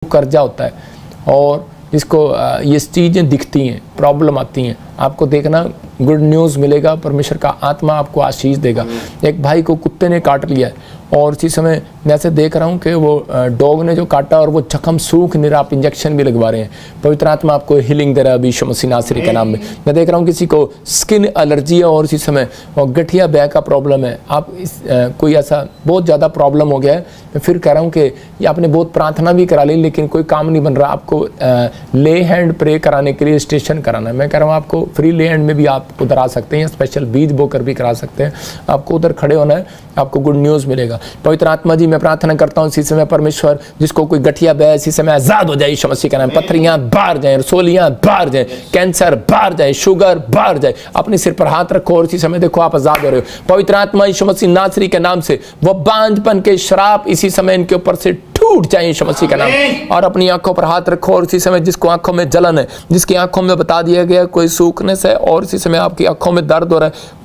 कर्जा होता है और इसको ये चीज़ें दिखती हैं, प्रॉब्लम आती हैं, आपको देखना गुड न्यूज़ मिलेगा, परमेश्वर का आत्मा आपको आशीष देगा। एक भाई को कुत्ते ने काट लिया है और इसी समय मैं ऐसे देख रहा हूँ कि वो डॉग ने जो काटा और वो जख्म सूख नहीं रहा, आप इंजेक्शन भी लगवा रहे हैं। पवित्र आत्मा आपको हीलिंग दे रहा है अभी यीशु मसीह नासरी के नाम में। मैं देख रहा हूँ किसी को स्किन एलर्जी है और इसी समय और गठिया बैक का प्रॉब्लम है, आप कोई ऐसा बहुत ज़्यादा प्रॉब्लम हो गया है। मैं फिर कह रहा हूँ कि ये आपने बहुत प्रार्थना भी करा ली लेकिन कोई काम नहीं बन रहा, आपको ले हैंड प्रे कराने के लिए स्टेशन कराना है। मैं कह रहा हूँ आपको फ्री ले हैंड में भी आप उधर आ सकते हैं, स्पेशल बीज बोकर भी करा सकते हैं, आपको उधर खड़े होना है, आपको गुड न्यूज़ मिलेगा। पवित्र आत्मा जी मैं प्रार्थना करता हूँ इसी समय परमेश्वर जिसको कोई गठिया बैग इसी समय आजाद हो जाए यीशु मसीह का नाम। पथरियाँ बाहर जाए, रसोलियाँ बाहर जाए, कैंसर बाहर जाए, शुगर बाहर जाए। अपने सिर पर हाथ रखो और इसी समय देखो आप आजाद हो रहे हो। पवित्र आत्मा यीशु मसीह नासरी के नाम से वो बांझपन के श्राप इसी समय इनके ऊपर से टूट जाए यीशु मसीह का नाम। और अपनी आंखों पर हाथ रखो और इसी समय जिसको आंखों में जलन है, जिसकी आंखों में बता दिया गया कोई सूखनेस है और इसी समय आपकी आंखों में दर्द हो रहा है,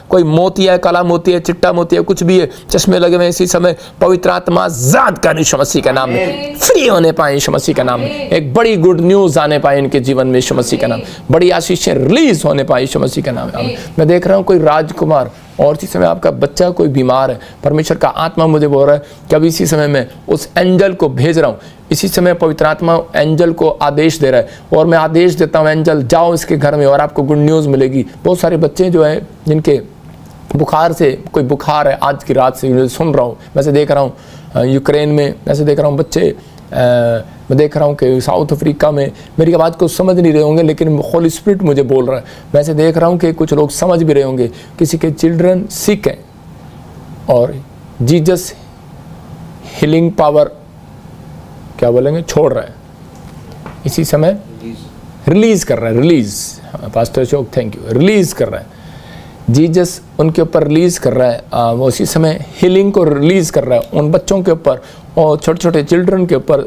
कोई मोती है, काला मोती है, चिट्टा मोती है, कुछ भी है, चश्मे लगे हुए इसी समय पवित्र आत्मा आजाद कर यीशु मसीह का नाम में, फ्री होने पाए यीशु मसीह का नाम में। एक बड़ी गुड न्यूज आने पाए इनके जीवन में यीशु मसीह का नाम, बड़ी आशीषें रिलीज होने पाए यीशु मसीह का नाम। मैं देख रहा हूँ कोई राजकुमार और इसी समय आपका बच्चा कोई बीमार है, परमेश्वर का आत्मा मुझे बोल रहा है कि अभी इसी समय मैं उस एंजल को भेज रहा हूँ। इसी समय पवित्र आत्मा एंजल को आदेश दे रहा है और मैं आदेश देता हूँ एंजल जाओ इसके घर में और आपको गुड न्यूज़ मिलेगी। बहुत सारे बच्चे जो है जिनके बुखार से कोई बुखार है, आज की रात से सुन रहा हूँ, वैसे देख रहा हूँ यूक्रेन में, वैसे देख रहा हूँ बच्चे, मैं देख रहा हूँ कि साउथ अफ्रीका में, मेरी आवाज़ को समझ नहीं रहे होंगे लेकिन होली स्पिरिट मुझे बोल रहा है। वैसे देख रहा हूँ कि कुछ लोग समझ भी रहे होंगे, किसी के चिल्ड्रन सिक हैं और जीसस हीलिंग पावर क्या बोलेंगे छोड़ रहा है, इसी समय रिलीज़ कर रहा है, release, pastor Ashok thank you, release कर रहा है जीसस उनके ऊपर रिलीज़ कर रहा है। वो उसी समय हीलिंग को रिलीज़ कर रहा है उन बच्चों के ऊपर और छोटे छोटे चिल्ड्रन के ऊपर।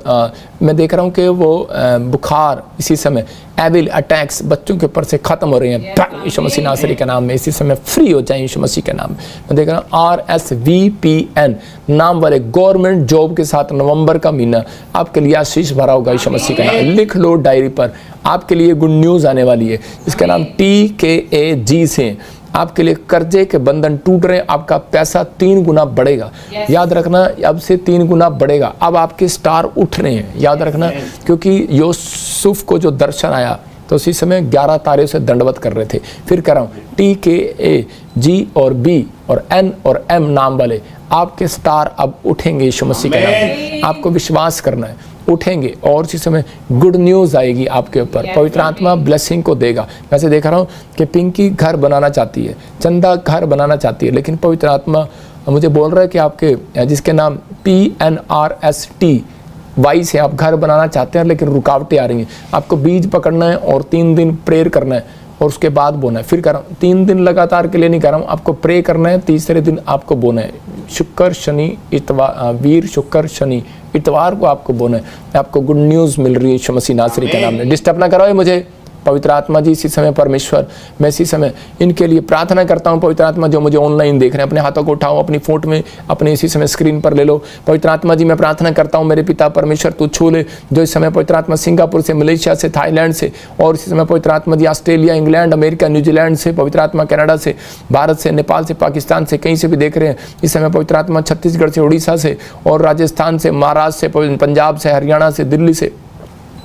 मैं देख रहा हूँ कि वो बुखार इसी समय एविल अटैक्स बच्चों के ऊपर से ख़त्म हो रहे हैं यीशु मसीह नासरी के नाम में। इसी समय फ्री हो जाए यीशु मसीह के नाम में। मैं देख रहा हूँ RSVPN नाम वाले गवर्नमेंट जॉब के साथ नवंबर का महीना आपके लिए आशीष भरा होगा यीशु मसीह के नाम। लिख लो डायरी पर, आपके लिए गुड न्यूज़ आने वाली है। इसका नाम TKAG से आपके लिए कर्जे के बंधन टूट रहे हैं, आपका पैसा 3 गुना बढ़ेगा। याद रखना अब से 3 गुना बढ़ेगा, अब आपके स्टार उठ रहे हैं, याद रखना। क्योंकि यूसुफ को जो दर्शन आया तो उसी समय 11 तारे से दंडवत कर रहे थे। फिर कह रहा हूँ TKAG और B और N और M नाम वाले आपके स्टार अब उठेंगे यीशु मसीह के नाम। आपको विश्वास करना है, उठेंगे और इसी समय गुड न्यूज़ आएगी आपके ऊपर। पवित्र आत्मा ब्लेसिंग को देगा। वैसे देख रहा हूँ कि पिंकी घर बनाना चाहती है, चंदा घर बनाना चाहती है, लेकिन पवित्र आत्मा मुझे बोल रहा है कि आपके जिसके नाम PNRSTY से आप घर बनाना चाहते हैं लेकिन रुकावटें आ रही हैं। आपको बीज पकड़ना है और 3 दिन प्रेयर करना है और उसके बाद बोना है। फिर कह रहा हूँ 3 दिन लगातार के लिए नहीं कर रहा हूँ, आपको प्रे करना है, तीसरे दिन आपको बोना है। शुक्र शनि इतवार, वीर शुक्र शनि इतवार को आपको बोना है। आपको गुड न्यूज़ मिल रही है यीशु मसीह नासरी के नाम में। डिस्टर्ब ना करो मुझे पवित्र आत्मा जी। इसी समय परमेश्वर मैं इसी समय इनके लिए प्रार्थना करता हूँ। पवित्र आत्मा जो मुझे ऑनलाइन देख रहे हैं अपने हाथों को उठाओ, अपनी फोटो में अपने इसी समय स्क्रीन पर ले लो। पवित्र आत्मा जी मैं प्रार्थना करता हूँ मेरे पिता परमेश्वर तू छू ले। जो इस समय पवित्र आत्मा सिंगापुर से, मलेशिया से, थाईलैंड से और इसी समय पवित्र आत्मा जी ऑस्ट्रेलिया, इंग्लैंड, अमेरिका, न्यूजीलैंड से, पवित्र आत्मा कनाडा से, भारत से, नेपाल से, पाकिस्तान से, कहीं से भी देख रहे हैं इस समय पवित्र आत्मा छत्तीसगढ़ से, उड़ीसा से और राजस्थान से, महाराष्ट्र से, पंजाब से, हरियाणा से, दिल्ली से,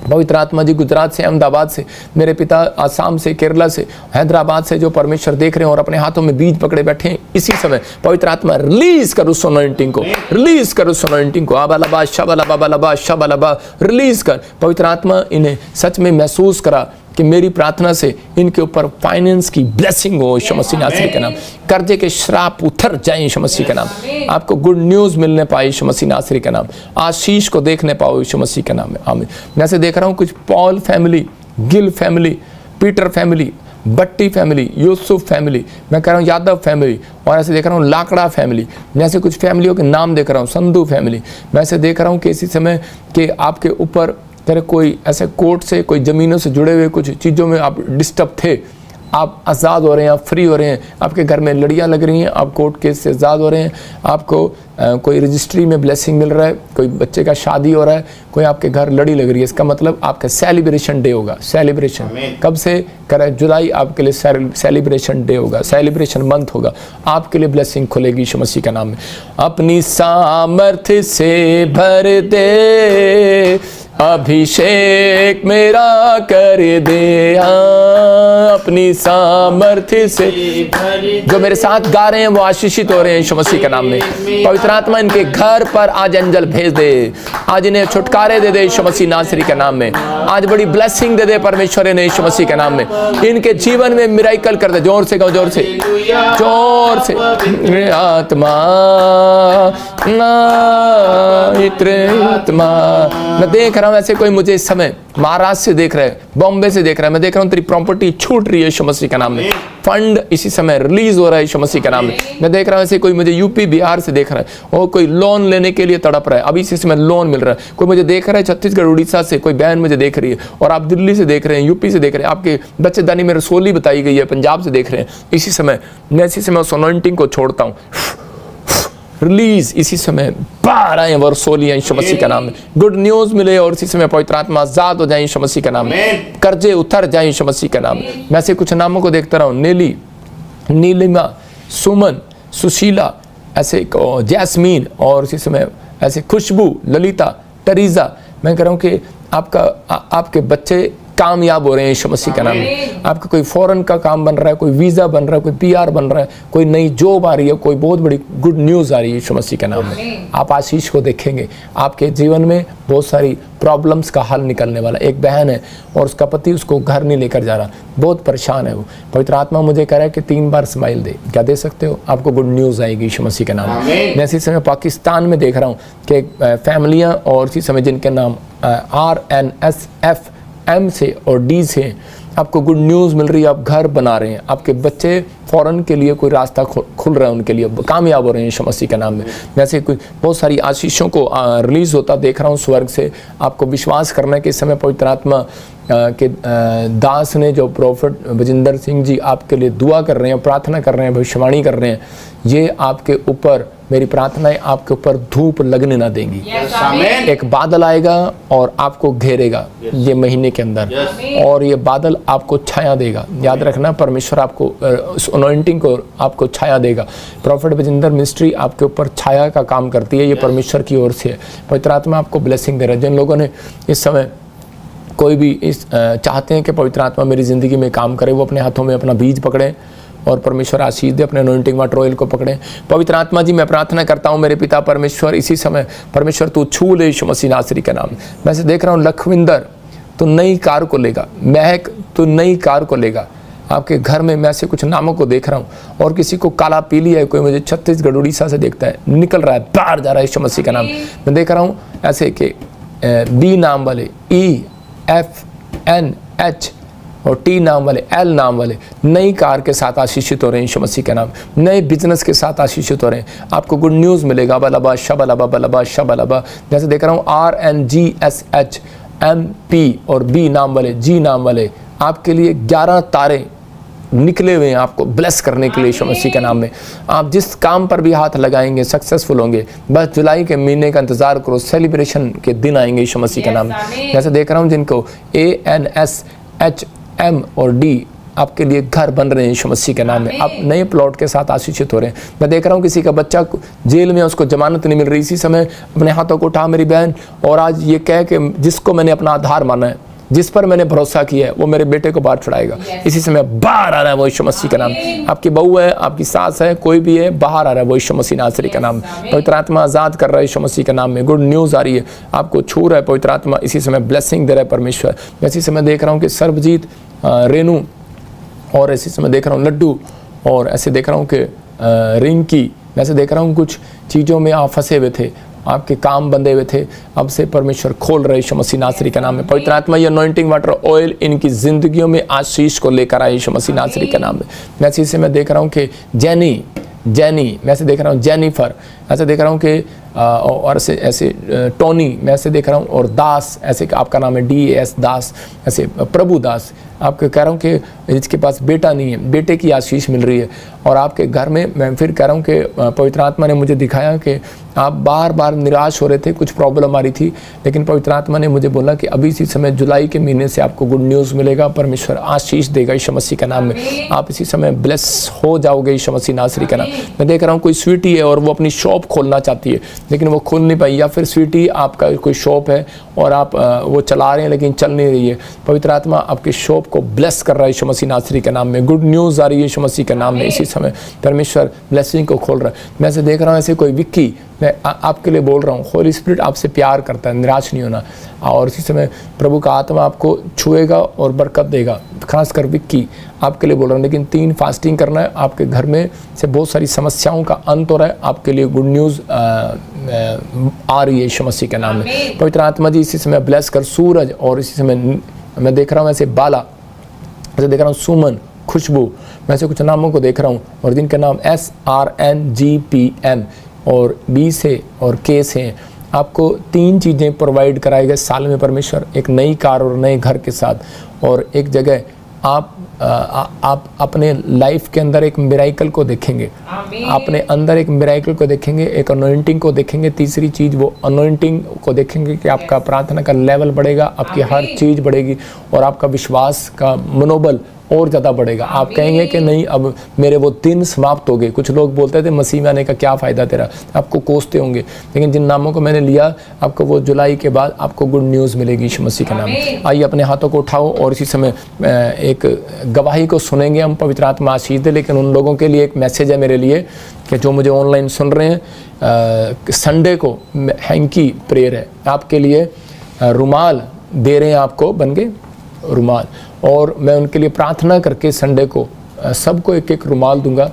पवित्र आत्मा जी गुजरात से, अहमदाबाद से, मेरे पिता आसाम से, केरला से, हैदराबाद से जो परमेश्वर देख रहे हैं और अपने हाथों में बीज पकड़े बैठे हैं इसी समय पवित्र आत्मा रिलीज कर उस अनॉइंटिंग को, रिलीज कर उस अनॉइंटिंग को। आबालबा शबलबा शबलबा रिलीज कर। पवित्र आत्मा इन्हें सच में महसूस करा कि मेरी प्रार्थना से इनके ऊपर फाइनेंस की ब्लेसिंग हो यीशु मसीह नासरी के नाम। कर्जे के श्राप उतर जाए यीशु मसीह के नाम। आपको गुड न्यूज़ मिलने पाए यीशु मसीह नासरी के नाम। आशीष को देखने पाओ यीशु मसीह के नाम में, आमीन। मैं से देख रहा हूँ कुछ Paul family, Gill family, Peter family, Bhatti family, Yusuf family, मैं कह रहा हूँ यादव फैमिली और ऐसे देख रहा हूँ लाकड़ा फैमिली। मैं ऐसे कुछ फैमिलियों के नाम देख रहा हूँ, संधू फैमिली। मैं ऐसे देख रहा हूँ कि इसी समय कि आपके ऊपर तेरे कोई ऐसे कोर्ट से, कोई ज़मीनों से जुड़े हुए कुछ चीज़ों में आप डिस्टर्ब थे, आप आज़ाद हो रहे हैं, आप फ्री हो रहे हैं, आपके घर में लड़ियाँ लग रही हैं, आप कोर्ट केस से आज़ाद हो रहे हैं, आपको कोई रजिस्ट्री में ब्लेसिंग मिल रहा है, कोई बच्चे का शादी हो रहा है, कोई आपके घर लड़ी लग रही है, इसका मतलब आपका सेलिब्रेशन डे होगा। सेलिब्रेशन कब से करें? जुलाई आपके लिए सेलिब्रेशन डे होगा, सेलिब्रेशन मंथ होगा, आपके लिए ब्लेसिंग खुलेगी यीशु मसीह का नाम में। अपनी सामर्थ्य से भर दे, अभिषेक मेरा कर दे, अपनी सामर्थ्य से। जो मेरे साथ गा रहे हैं वो आशीषित हो रहे हैं यीशु मसीह के नाम में। पवित्र आत्मा इनके घर पर आज एंजल भेज दे, आज इन्हें छुटकारे दे दे यीशु मसीह नासरी के नाम में। आज बड़ी ब्लेसिंग दे दे परमेश्वर इन्हें यीशु मसीह के नाम में। इनके जीवन में मिराकल कर दे। जोर से कहो, जोर से, जोर से। आत्मा ना इत्र आत्मा। मैं देख रहा हूं ऐसे कोई मुझे इस समय महाराष्ट्र से देख रहा है, बॉम्बे से देख रहा है, मैं देख रहा हूँ तेरी प्रॉपर्टी छूट रही है यीशु मसीह के नाम में। फंड इसी समय रिलीज हो रहा है यीशु मसीह के नाम में। मैं देख रहा हूँ ऐसे कोई मुझे यूपी बिहार से देख रहा है और कोई लोन लेने के लिए तड़प रहा है, अभी इसी समय लोन मिल रहा है। कोई मुझे देख रहा है छत्तीसगढ़ उड़ीसा से, कोई बहन मुझे देख रही है, और आप दिल्ली से देख रहे हैं, यूपी से देख रहे हैं, आपके बच्चेदानी में रसोली बताई गई है, पंजाब से देख रहे हैं। इसी समय मैं इसी समय उस अनॉइंटिंग को छोड़ता हूँ, रिलीज इसी समय बाहर आए वर्सोलियां यीशु मसीह का नाम में। गुड न्यूज मिले और इसी समय पवित्र आत्मा आजाद हो जाए यीशु मसीह का नाम में। कर्जे उतर जाए यीशु मसीह का नाम में। मैं ऐसे कुछ नामों को देखता रहा हूँ, नेली, नीलिमा, सुमन, सुशीला, ऐसे जैस्मीन, और इसी समय ऐसे खुशबू, ललिता, टरीजा। मैं कह रहा हूँ कि आपके बच्चे कामयाब हो रहे हैं यीशु मसीह का नाम में। आपका कोई फॉरेन का काम बन रहा है, कोई वीज़ा बन रहा है, कोई पीआर बन रहा है, कोई नई जॉब आ रही है, कोई बहुत बड़ी गुड न्यूज़ आ रही है यीशु मसीह के नाम में। आप आशीष को देखेंगे, आपके जीवन में बहुत सारी प्रॉब्लम्स का हल निकलने वाला। एक बहन है और उसका पति उसको घर नहीं लेकर जा रहा, बहुत परेशान है वो। पवित्र आत्मा मुझे कह रहा है कि 3 बार स्माइल दे। क्या दे सकते हो? आपको गुड न्यूज़ आएगी यीशु मसीह के नाम में। मैं इसी समय पाकिस्तान में देख रहा हूँ कि फैमिलियाँ और इसी समय जिनके नाम RNSF M से और D से, आपको गुड न्यूज़ मिल रही है, आप घर बना रहे हैं, आपके बच्चे फॉरेन के लिए कोई रास्ता खुल रहा है, उनके लिए कामयाब हो रहे हैं यीशु मसीह के नाम में। वैसे कोई बहुत सारी आशीषों को रिलीज़ होता देख रहा हूँ स्वर्ग से। आपको विश्वास करना है कि इस समय पवित्र आत्मा के दास ने, जो प्रोफेट बजिंदर सिंह जी आपके लिए दुआ कर रहे हैं, प्रार्थना कर रहे हैं, भविष्यवाणी कर रहे हैं, ये आपके ऊपर, मेरी प्रार्थनाएं आपके ऊपर धूप लगने ना देंगी। एक बादल आएगा और आपको घेरेगा ये महीने के अंदर, और ये बादल आपको छाया देगा। याद रखना, परमेश्वर आपको उस अनॉइंटिंग को आपको छाया देगा। प्रोफेट बजिंदर मिनिस्ट्री आपके ऊपर छाया का काम करती है, ये परमेश्वर की ओर से है। पवित्र आत्मा आपको ब्लेसिंग दे रहा है। जिन लोगों ने इस समय कोई भी इस चाहते हैं कि पवित्र आत्मा मेरी ज़िंदगी में काम करे, वो अपने हाथों में अपना बीज पकड़ें और परमेश्वर आशीष दे, अपने अनॉइंटिंग वाटर ऑयल को पकड़ें। पवित्र आत्मा जी, मैं प्रार्थना करता हूँ मेरे पिता परमेश्वर, इसी समय परमेश्वर तू छू ले यीशु मसीह नासरी का नाम। मैं से देख रहा हूँ लखविंदर तो नई कार को लेगा, महक तो नई कार को लेगा आपके घर में। मैं से कुछ नामों को देख रहा हूँ, और किसी को काला पीली है, कोई मुझे छत्तीसगढ़ उड़ीसा से देखता है, निकल रहा है, बाहर जा रहा है यीशु मसीह का नाम। मैं देख रहा हूँ ऐसे कि B नाम वाले, EFNH और T नाम वाले, L नाम वाले नई कार के साथ आशीषित हो रहे हैं यीशु मसीह के नाम। नए बिजनेस के साथ आशीषित हो रहे हैं। आपको गुड न्यूज़ मिलेगा। बलबा शबलबा बलबा शबलबा। जैसे देख रहा हूँ RNGSH MP और B नाम वाले, G नाम वाले, आपके लिए 11 तारे निकले हुए हैं आपको ब्लेस करने के लिए यीशु मसीह के नाम में। आप जिस काम पर भी हाथ लगाएंगे सक्सेसफुल होंगे। बस जुलाई के महीने का इंतजार करो, सेलिब्रेशन के दिन आएंगे यीशु मसीह के नाम में। जैसे देख रहा हूँ जिनको ANSHM और D आपके लिए घर बन रहे हैं यीशु मसीह के नाम में। आप नए प्लॉट के साथ आशीषित हो रहे हैं। मैं देख रहा हूँ किसी का बच्चा जेल में, उसको जमानत नहीं मिल रही। इसी समय अपने हाथों को उठा मेरी बहन, और आज ये कह के जिसको मैंने अपना आधार माना है, जिस पर मैंने भरोसा किया है, वो मेरे बेटे को बाहर छुड़ाएगा। इसी समय बाहर आ रहा है वो यीशु मसीह का नाम। आपकी बहू है, आपकी सास है, कोई भी है, बाहर आ रहा है वो यीशु मसीह नासरी का नाम। पवित्र आत्मा आज़ाद कर रहा है यीशु मसीह के नाम में। गुड न्यूज़ आ रही है, आपको छू रहा है पवित्र आत्मा। इसी समय ब्लेसिंग दे रहा है परमेश्वर। इसी समय देख रहा हूँ कि सर्वजीत, रेनू, और इसी समय देख रहा हूँ लड्डू, और ऐसे देख रहा हूँ कि रिंकी। ऐसे देख रहा हूँ कुछ चीज़ों में आप फंसे हुए थे, आपके काम बंधे हुए थे, अब से परमेश्वर खोल रहे यीशु मसीह नासरी का नाम में। पवित्र आत्मा ये अनॉइंटिंग वाटर ऑयल इनकी जिंदगियों में आशीष को लेकर आए यीशु मसीह नासरी के नाम में। वैसे इसे मैं देख रहा हूँ कि जैनी, मैं ऐसे देख रहा हूँ जेनिफर, ऐसे देख रहा हूँ कि और ऐसे टोनी मैं ऐसे देख रहा हूँ, और दास ऐसे आपका नाम है DAS दास, ऐसे प्रभु दास आपको कह रहा हूँ कि जिसके पास बेटा नहीं है, बेटे की आशीष मिल रही है। और आपके घर में मैं फिर कह रहा हूँ कि पवित्र आत्मा ने मुझे दिखाया कि आप बार बार निराश हो रहे थे, कुछ प्रॉब्लम आ रही थी, लेकिन पवित्र आत्मा ने मुझे बोला कि अभी इसी समय जुलाई के महीने से आपको गुड न्यूज़ मिलेगा, परमेश्वर आशीष देगा यीशु मसीह के नाम में, आप इसी समय ब्लेस हो जाओगे यीशु मसीह नासरी का नाम। मैं देख रहा हूँ कोई स्वीटी है और वो अपनी शॉप खोलना चाहती है लेकिन वो खोल नहीं पाई, या फिर स्वीटी आपका कोई शॉप है और आप वो चला रहे हैं लेकिन चल नहीं रही है, पवित्र आत्मा आपकी शॉप को ब्लेस कर रहा है यीशु मसीह नासरी के नाम में, गुड न्यूज़ आ रही है यीशु मसीह के नाम में, इसी समय परमेश्वर ब्लेसिंग को खोल रहा है। मैं ऐसे देख रहा हूँ ऐसे कोई विक्की, मैं आपके लिए बोल रहा हूँ, होली स्पिरिट आपसे प्यार करता है, निराश नहीं होना, और इसी समय प्रभु का आत्मा आपको छुएगा और बरकत देगा, खासकर विक्की आपके लिए बोल रहा हूँ। लेकिन 3 फास्टिंग करना है, आपके घर में से बहुत सारी समस्याओं का अंत हो रहा है, आपके लिए गुड न्यूज़ आ रही है यीशु मसीह के नाम में। पवित्र आत्मा जी इसी समय ब्लेस कर सूरज, और इसी समय मैं देख रहा हूँ ऐसे बाला, ऐसे देख रहा हूँ सुमन, खुशबू, मैं ऐसे कुछ नामों को देख रहा हूँ और जिनके नाम SRNGPM और B से और K से हैं। आपको 3 चीज़ें प्रोवाइड कराए गए साल में परमेश्वर, एक नई कार और नए घर के साथ, और एक जगह आप अपने लाइफ के अंदर एक मिराइकल को देखेंगे, अपने अंदर एक मिराइकल को देखेंगे, एक अनॉइंटिंग को देखेंगे। तीसरी चीज़ वो अनॉइंटिंग को देखेंगे कि आपका प्रार्थना का लेवल बढ़ेगा, आपकी हर चीज़ बढ़ेगी और आपका विश्वास का मनोबल और ज़्यादा बढ़ेगा। आप कहेंगे कि नहीं अब मेरे वो दिन समाप्त हो गए। कुछ लोग बोलते थे मसीह में आने का क्या फ़ायदा तेरा, आपको कोसते होंगे, लेकिन जिन नामों को मैंने लिया आपको वो जुलाई के बाद आपको गुड न्यूज़ मिलेगी यीशु मसीह के नाम। आइए अपने हाथों को उठाओ और इसी समय एक गवाही को सुनेंगे हम, पवित्र आत्मा आशीष दे। लेकिन उन लोगों के लिए एक मैसेज है मेरे लिए कि जो मुझे ऑनलाइन सुन रहे हैं, संडे को हैंकी प्रेयर है आपके लिए, रुमाल दे रहे हैं आपको बन के रुमाल, और मैं उनके लिए प्रार्थना करके संडे को सबको एक एक रुमाल दूंगा,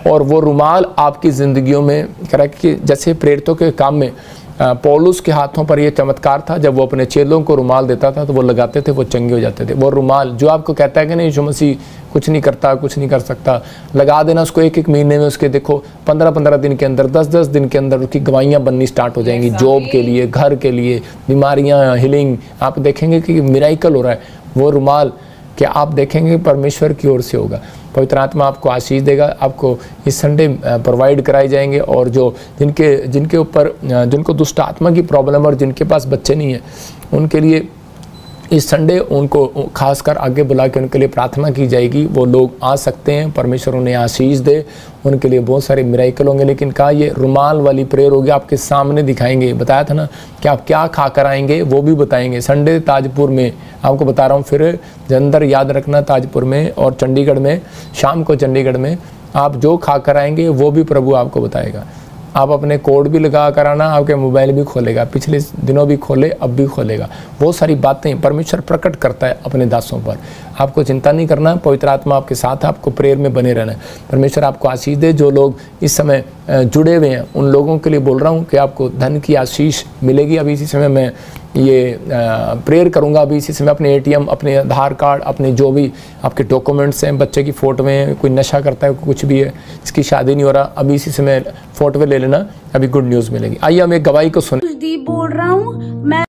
और वो रुमाल आपकी ज़िंदगियों में करा कि जैसे प्रेरितों के काम में पौलुस के हाथों पर ये चमत्कार था, जब वो अपने चेलों को रुमाल देता था तो वो लगाते थे, वो चंगे हो जाते थे। वो रुमाल जो आपको कहता है कि नहीं यीशु मसीह कुछ नहीं करता, कुछ नहीं कर सकता, लगा देना उसको। एक एक महीने में उसके देखो 15-15 दिन के अंदर, 10-10 दिन के अंदर उसकी गवाहियाँ बननी स्टार्ट हो जाएंगी, जॉब के लिए, घर के लिए, बीमारियाँ, हीलिंग, आप देखेंगे कि मिराइकल हो रहा है। वो रुमाल कि आप देखेंगे परमेश्वर की ओर से होगा। पवित्र आत्मा आपको आशीष देगा, आपको इस संडे प्रोवाइड कराए जाएंगे। और जो जिनके ऊपर जिनको दुष्ट आत्मा की प्रॉब्लम और जिनके पास बच्चे नहीं है, उनके लिए इस संडे उनको खासकर आगे बुला के उनके लिए प्रार्थना की जाएगी। वो लोग आ सकते हैं, परमेश्वर उन्हें आशीष दे, उनके लिए बहुत सारे मिराइकल होंगे। लेकिन कहा ये रुमाल वाली प्रेयर होगी, आपके सामने दिखाएंगे। बताया था ना कि आप क्या खा कर आएंगे वो भी बताएंगे। संडे ताजपुर में आपको बता रहा हूँ, फिर जंदर याद रखना ताजपुर में, और चंडीगढ़ में शाम को चंडीगढ़ में आप जो खा कर आएंगे वो भी प्रभु आपको बताएगा। आप अपने कोड भी लगा कर आना, आपके मोबाइल भी खोलेगा, पिछले दिनों भी खोले, अब भी खोलेगा। बहुत सारी बातें परमेश्वर प्रकट करता है अपने दासों पर। आपको चिंता नहीं करना, पवित्र आत्मा आपके साथ है, आपको प्रेयर में बने रहना है। परमेश्वर आपको आशीष दे। जो लोग इस समय जुड़े हुए हैं उन लोगों के लिए बोल रहा हूँ कि आपको धन की आशीष मिलेगी। अभी इसी समय मैं ये प्रेयर करूँगा, अभी इसी समय अपने ATM, अपने आधार कार्ड, अपने जो भी आपके डॉक्यूमेंट्स हैं, बच्चे की फ़ोटो में, कोई नशा करता है, कुछ भी है, इसकी शादी नहीं हो रहा, अभी इसी समय फ़ोटो ले लेना, अभी गुड न्यूज़ मिलेगी। आइए हम एक गवाही को सुने। दीप बोल रहा हूँ, मैं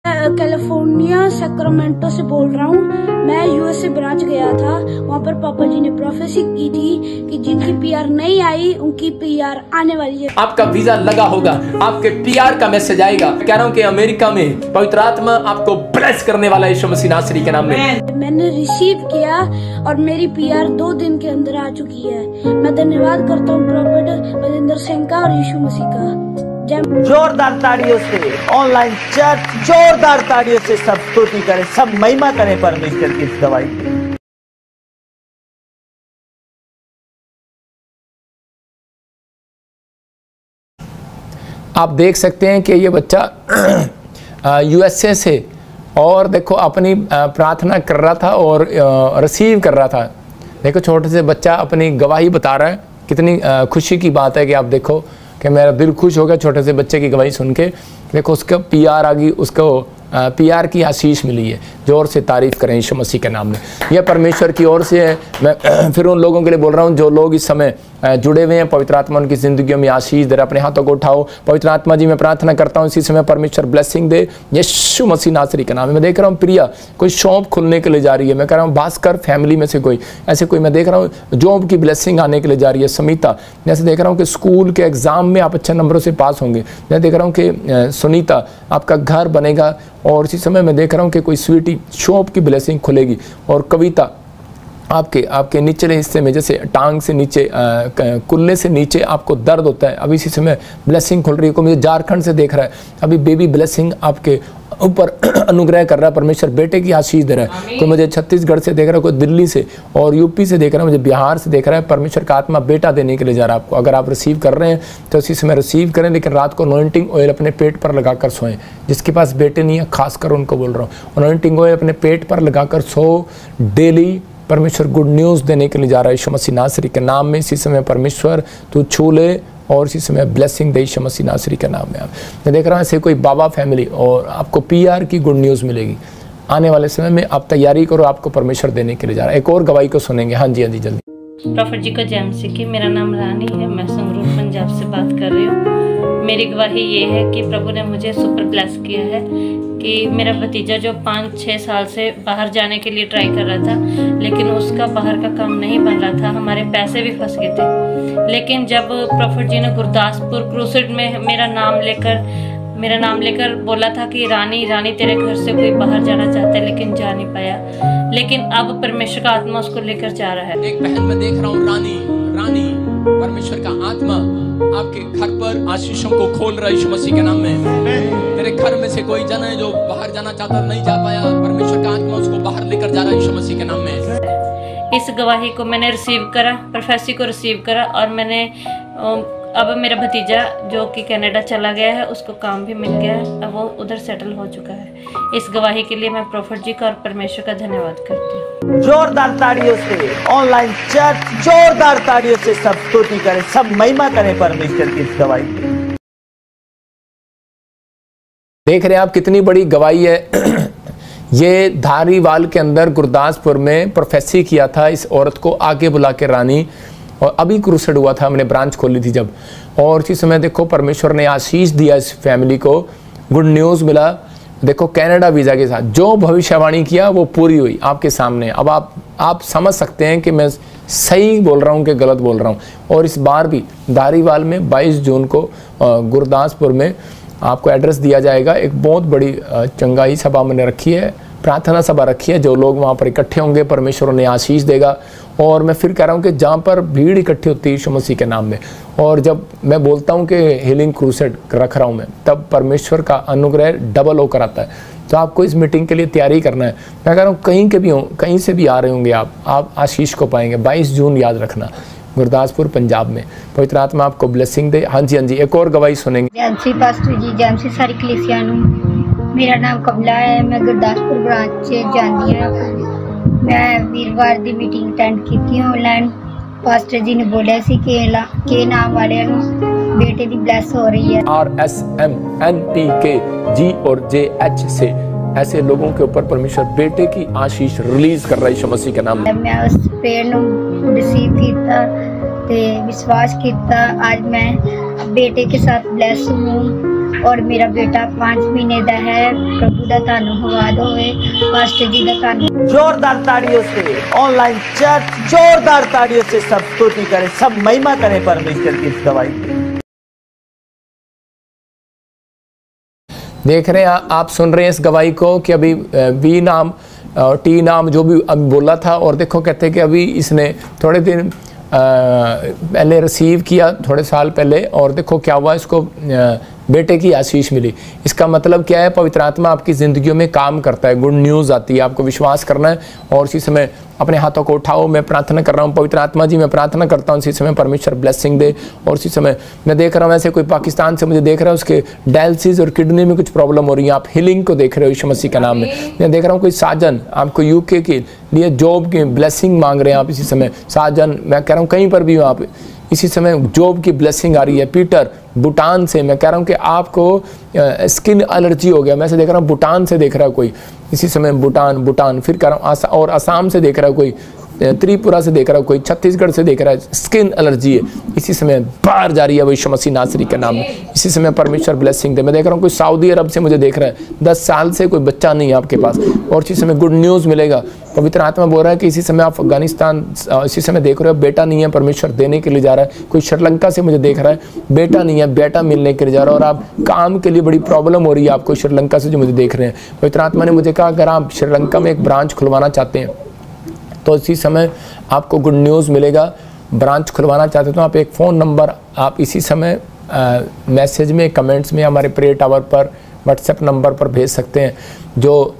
कैलिफोर्निया सैक्रामेंटो से बोल रहा हूँ। मैं USA ब्रांच गया था, वहाँ पर पापा जी ने प्रोफेसी की थी कि जिनकी PR नहीं आई उनकी PR आने वाली है। आपका वीजा लगा होगा, आपके PR का मैसेज आएगा। कह रहा हूँ कि अमेरिका में पवित्र आत्मा आपको ब्लेस करने वाला है यीशु मसीह नासरी के नाम में। मैंने रिसीव किया और मेरी PR 2 दिन के अंदर आ चुकी है। मैं धन्यवाद करता हूँ प्रॉफेट बलिंदर सिंह का और यीशु मसीह का। जोरदार ताड़ियों से ऑनलाइन चर्च जोरदार ताड़ियों से सब स्तुति करें, सब महिमा करें परमेश्वर की इस गवाही। आप देख सकते हैं कि ये बच्चा USA से, और देखो अपनी प्रार्थना कर रहा था और रिसीव कर रहा था। देखो छोटे से बच्चा अपनी गवाही बता रहा है। कितनी खुशी की बात है कि आप देखो कि मेरा दिल खुश हो गया छोटे से बच्चे की गवाही सुन के। देखो उसका PR आ गई, उसको PR की आशीष मिली है, जोर से तारीफ़ करें यीशु मसीह के नाम में। यह परमेश्वर की ओर से है। मैं फिर उन लोगों के लिए बोल रहा हूँ जो लोग इस समय जुड़े हुए हैं, पवित्र आत्मा उनकी ज़िंदगियों में आशीष दे रहा है। अपने हाथों को उठाओ। पवित्र आत्मा जी, मैं प्रार्थना करता हूँ इसी समय परमेश्वर ब्लेसिंग दे यीशु मसीह नासरी के नाम में। मैं देख रहा हूँ प्रिया कोई शॉप खुलने के लिए जा रही है। मैं कह रहा हूँ भास्कर फैमिली में से कोई ऐसे कोई मैं देख रहा हूँ जॉब की ब्लेसिंग आने के लिए जा रही है। समिता, जैसे देख रहा हूँ कि स्कूल के एग्ज़ाम में आप अच्छे नंबरों से पास होंगे। मैं देख रहा हूँ कि सुनीता आपका घर बनेगा। और इसी समय मैं देख रहा हूँ कि कोई स्वीटी शॉप की ब्लेसिंग खुलेगी। और कविता आपके निचले हिस्से में जैसे टांग से नीचे कुल्ले से नीचे आपको दर्द होता है, अभी इसी समय ब्लेसिंग खुल रही है। कोई मुझे झारखंड से देख रहा है, अभी बेबी ब्लेसिंग आपके ऊपर अनुग्रह कर रहा है। परमेश्वर बेटे की आशीष दे रहा है। कोई मुझे छत्तीसगढ़ से देख रहा है, कोई दिल्ली से और यूपी से देख रहा है, मुझे बिहार से देख रहा है। परमेश्वर का आत्मा बेटा देने के लिए जा रहा है आपको। अगर आप रिसीव कर रहे हैं तो इसी समय रिसीव करें, लेकिन रात को अनॉइंटिंग ऑयल अपने पेट पर लगाकर सोएं। जिसके पास बेटे नहीं है खासकर उनको बोल रहा हूँ, अनॉइंटिंग ऑयल अपने पेट पर लगाकर सो। डेली परमेश्वर गुड न्यूज़ देने के लिए जा रहा है यीशु मसीह नासरी के नाम में। इसी समय परमेश्वर तू छू ले और इसी समय ब्लेसिंग दे यीशु मसीह नासरी के नाम में। मैं देख रहा हूँ ऐसे कोई बाबा फैमिली और आपको PR की गुड न्यूज़ मिलेगी आने वाले समय में। आप तैयारी करो, आपको परमेश्वर देने के लिए जा रहा है। एक और गवाही को सुनेंगे। हाँ जी जल्दी। प्रॉफिट जी को जय मसीह की। मेरा नाम रानी है, मैं संगरूर पंजाब से बात कर रही हूँ। मेरी गवाही ये है कि प्रभु ने मुझे सुपर ब्लेस किया है कि मेरा भतीजा जो 5-6 साल से बाहर जाने के लिए ट्राई कर रहा था, लेकिन उसका बाहर का काम नहीं बन रहा था, हमारे पैसे भी फंस गए थे। लेकिन जब प्रॉफिट जी ने गुरदासपुर क्रूसेड में मेरा नाम लेकर बोला था कि रानी तेरे घर से कोई बाहर जाना चाहता है लेकिन जा नहीं पाया, लेकिन अब परमेश्वर का आत्मा उसको लेकर जा रहा है। एक बहन मैं देख रहा हूँ रानी परमेश्वर का आत्मा आपके घर पर आशीषों को खोल रहा है यीशु मसीह के नाम में। तेरे घर में से कोई जन है जो बाहर जाना चाहता नहीं जा पाया, परमेश्वर का आत्मा उसको बाहर लेकर जा रहा है यीशु मसीह के नाम में। इस गवाही को मैंने रिसीव करा, प्रोफेसी को रिसीव करा और मैंने अब मेरा भतीजा जो कि कनाडा चला गया है उसको काम भी मिल गया है, अब वो उधर सेटल हो चुका है। इस गवाही के लिए मैं प्रॉफिट जी का और परमेश्वर का धन्यवाद करती हूँ। जोरदार ताड़ियों से ऑनलाइन चर्च जोरदार ताड़ियों से सब स्तुति करें, सब महिमा करें परमेश्वर की इस गवाही की। देख रहे हैं आप कितनी बड़ी गवाही है। ये धारीवाल के अंदर गुरदासपुर में प्रोफेसी किया था इस औरत को आगे बुला के रानी, और अभी क्रूसेड हुआ था, हमने ब्रांच खोली थी जब। और इसी समय देखो परमेश्वर ने आशीष दिया इस फैमिली को, गुड न्यूज़ मिला। देखो कनाडा वीज़ा के साथ जो भविष्यवाणी किया वो पूरी हुई आपके सामने। अब आप समझ सकते हैं कि मैं सही बोल रहा हूँ कि गलत बोल रहा हूँ। और इस बार भी धारीवाल में 22 जून को गुरदासपुर में आपको एड्रेस दिया जाएगा। एक बहुत बड़ी चंगाई सभा मैंने रखी है, प्रार्थना सभा रखी है। जो लोग वहाँ पर इकट्ठे होंगे परमेश्वर उन्हें आशीष देगा। और मैं फिर कह रहा हूँ कि जहाँ पर भीड़ इकट्ठी होती है यीशु मसीह के नाम में, और जब मैं बोलता हूँ कि हीलिंग क्रूसेड रख रहा हूँ मैं, तब परमेश्वर का अनुग्रह डबल होकर आता है। तो आपको इस मीटिंग के लिए तैयारी करना है। मैं कह रहा हूँ कहीं के भी हो, कहीं से भी आ रहे होंगे आप आशीष को पाएंगे। 22 जून याद रखना, गुरदासपुर पंजाब में। पवित्र आत्मा आपको ब्लेसिंग दे। हाँ जी एक और गवाही सुनेंगे। जैमसी पास्टर जी, जैमसी सारी कलीसिया नूं। मेरा नाम कमला है, मैं गुरदासपुर ब्रांच से जाती हूँ। मैं वीरवार की मीटिंग अटेंड की ऑनलाइन। पास्टर जी ने बोला सी के नाम वाले बेटे की ब्लेस हो रही है। RSMNPK G और JH से ऐसे लोगों के ऊपर परमेश्वर बेटे की आशीष रिलीज कर रहा है यीशु मसीह के नाम में। मैं उस पेड़ को रिसीव किया ते विश्वास किया। आज मैं बेटे के साथ ब्लेस हूँ और मेरा बेटा 5 महीने का है। प्रभु का धन्यवाद होवे, पास्टर जी का धन्यवाद। जोरदार ताड़ियों से ऑनलाइन चर्च जोरदार ताड़ियों से सब स्तुति करें, सब महिमा करें परमेश्वर की इस गवाही की। देख रहे हैं आप सुन रहे हैं इस गवाही को कि अभी B नाम T नाम जो भी अभी बोला था, और देखो कहते हैं कि अभी इसने थोड़े दिन पहले रिसीव किया, थोड़े साल पहले, और देखो क्या हुआ, इसको बेटे की आशीष मिली। इसका मतलब क्या है? पवित्र आत्मा आपकी ज़िंदगियों में काम करता है, गुड न्यूज़ आती है, आपको विश्वास करना है। और इसी समय अपने हाथों को उठाओ, मैं प्रार्थना कर रहा हूँ। पवित्र आत्मा जी मैं प्रार्थना करता हूँ इसी समय परमेश्वर ब्लेसिंग दे। और इसी समय मैं देख रहा हूँ ऐसे कोई पाकिस्तान से मुझे देख रहा है, उसके डायलिसिस और किडनी में कुछ प्रॉब्लम हो रही है, आप हीलिंग को देख रहे हो यीशु मसीह का नाम में। मैं देख रहा हूँ कोई साजन आपको UK के लिए जॉब की ब्लेसिंग मांग रहे हैं आप इसी समय। साजन मैं कह रहा हूँ कहीं पर भी हो आप इसी समय जॉब की ब्लेसिंग आ रही है। पीटर भूटान से, मैं कह रहा हूँ कि आपको स्किन एलर्जी हो गया, मैं से देख रहा हूँ भूटान से देख रहा है कोई, इसी समय भूटान फिर कह रहा हूँ और असम से देख रहा है कोई, त्रिपुरा से देख रहा है कोई, छत्तीसगढ़ से देख रहा है, स्किन एलर्जी है, इसी समय बाहर जा रही है यीशु मसीह नासरी के नाम में। इसी समय परमेश्वर ब्लेसिंग दे। मैं देख रहा हूँ कोई सऊदी अरब से मुझे देख रहा है, 10 साल से कोई बच्चा नहीं है आपके पास, और इसी समय गुड न्यूज़ मिलेगा। पवित्र आत्मा बोल रहा है कि इसी समय आप अफगानिस्तान, इसी समय देख रहे हो बेटा नहीं है, परमेश्वर देने के लिए जा रहा है। कोई श्रीलंका से मुझे देख रहा है, बेटा नहीं है, बेटा मिलने के लिए जा रहा है, और आप काम के लिए बड़ी प्रॉब्लम हो रही है आपको श्रीलंका से जो मुझे देख रहे हैं। पवित्र आत्मा ने मुझे कहा अगर आप श्रीलंका में एक ब्रांच खुलवाना चाहते हैं तो इसी समय आपको गुड न्यूज़ मिलेगा। ब्रांच खुलवाना चाहते हो तो आप एक फ़ोन नंबर आप इसी समय मैसेज में, कमेंट्स में, हमारे प्रेयर टावर पर व्हाट्सएप नंबर पर भेज सकते हैं। जो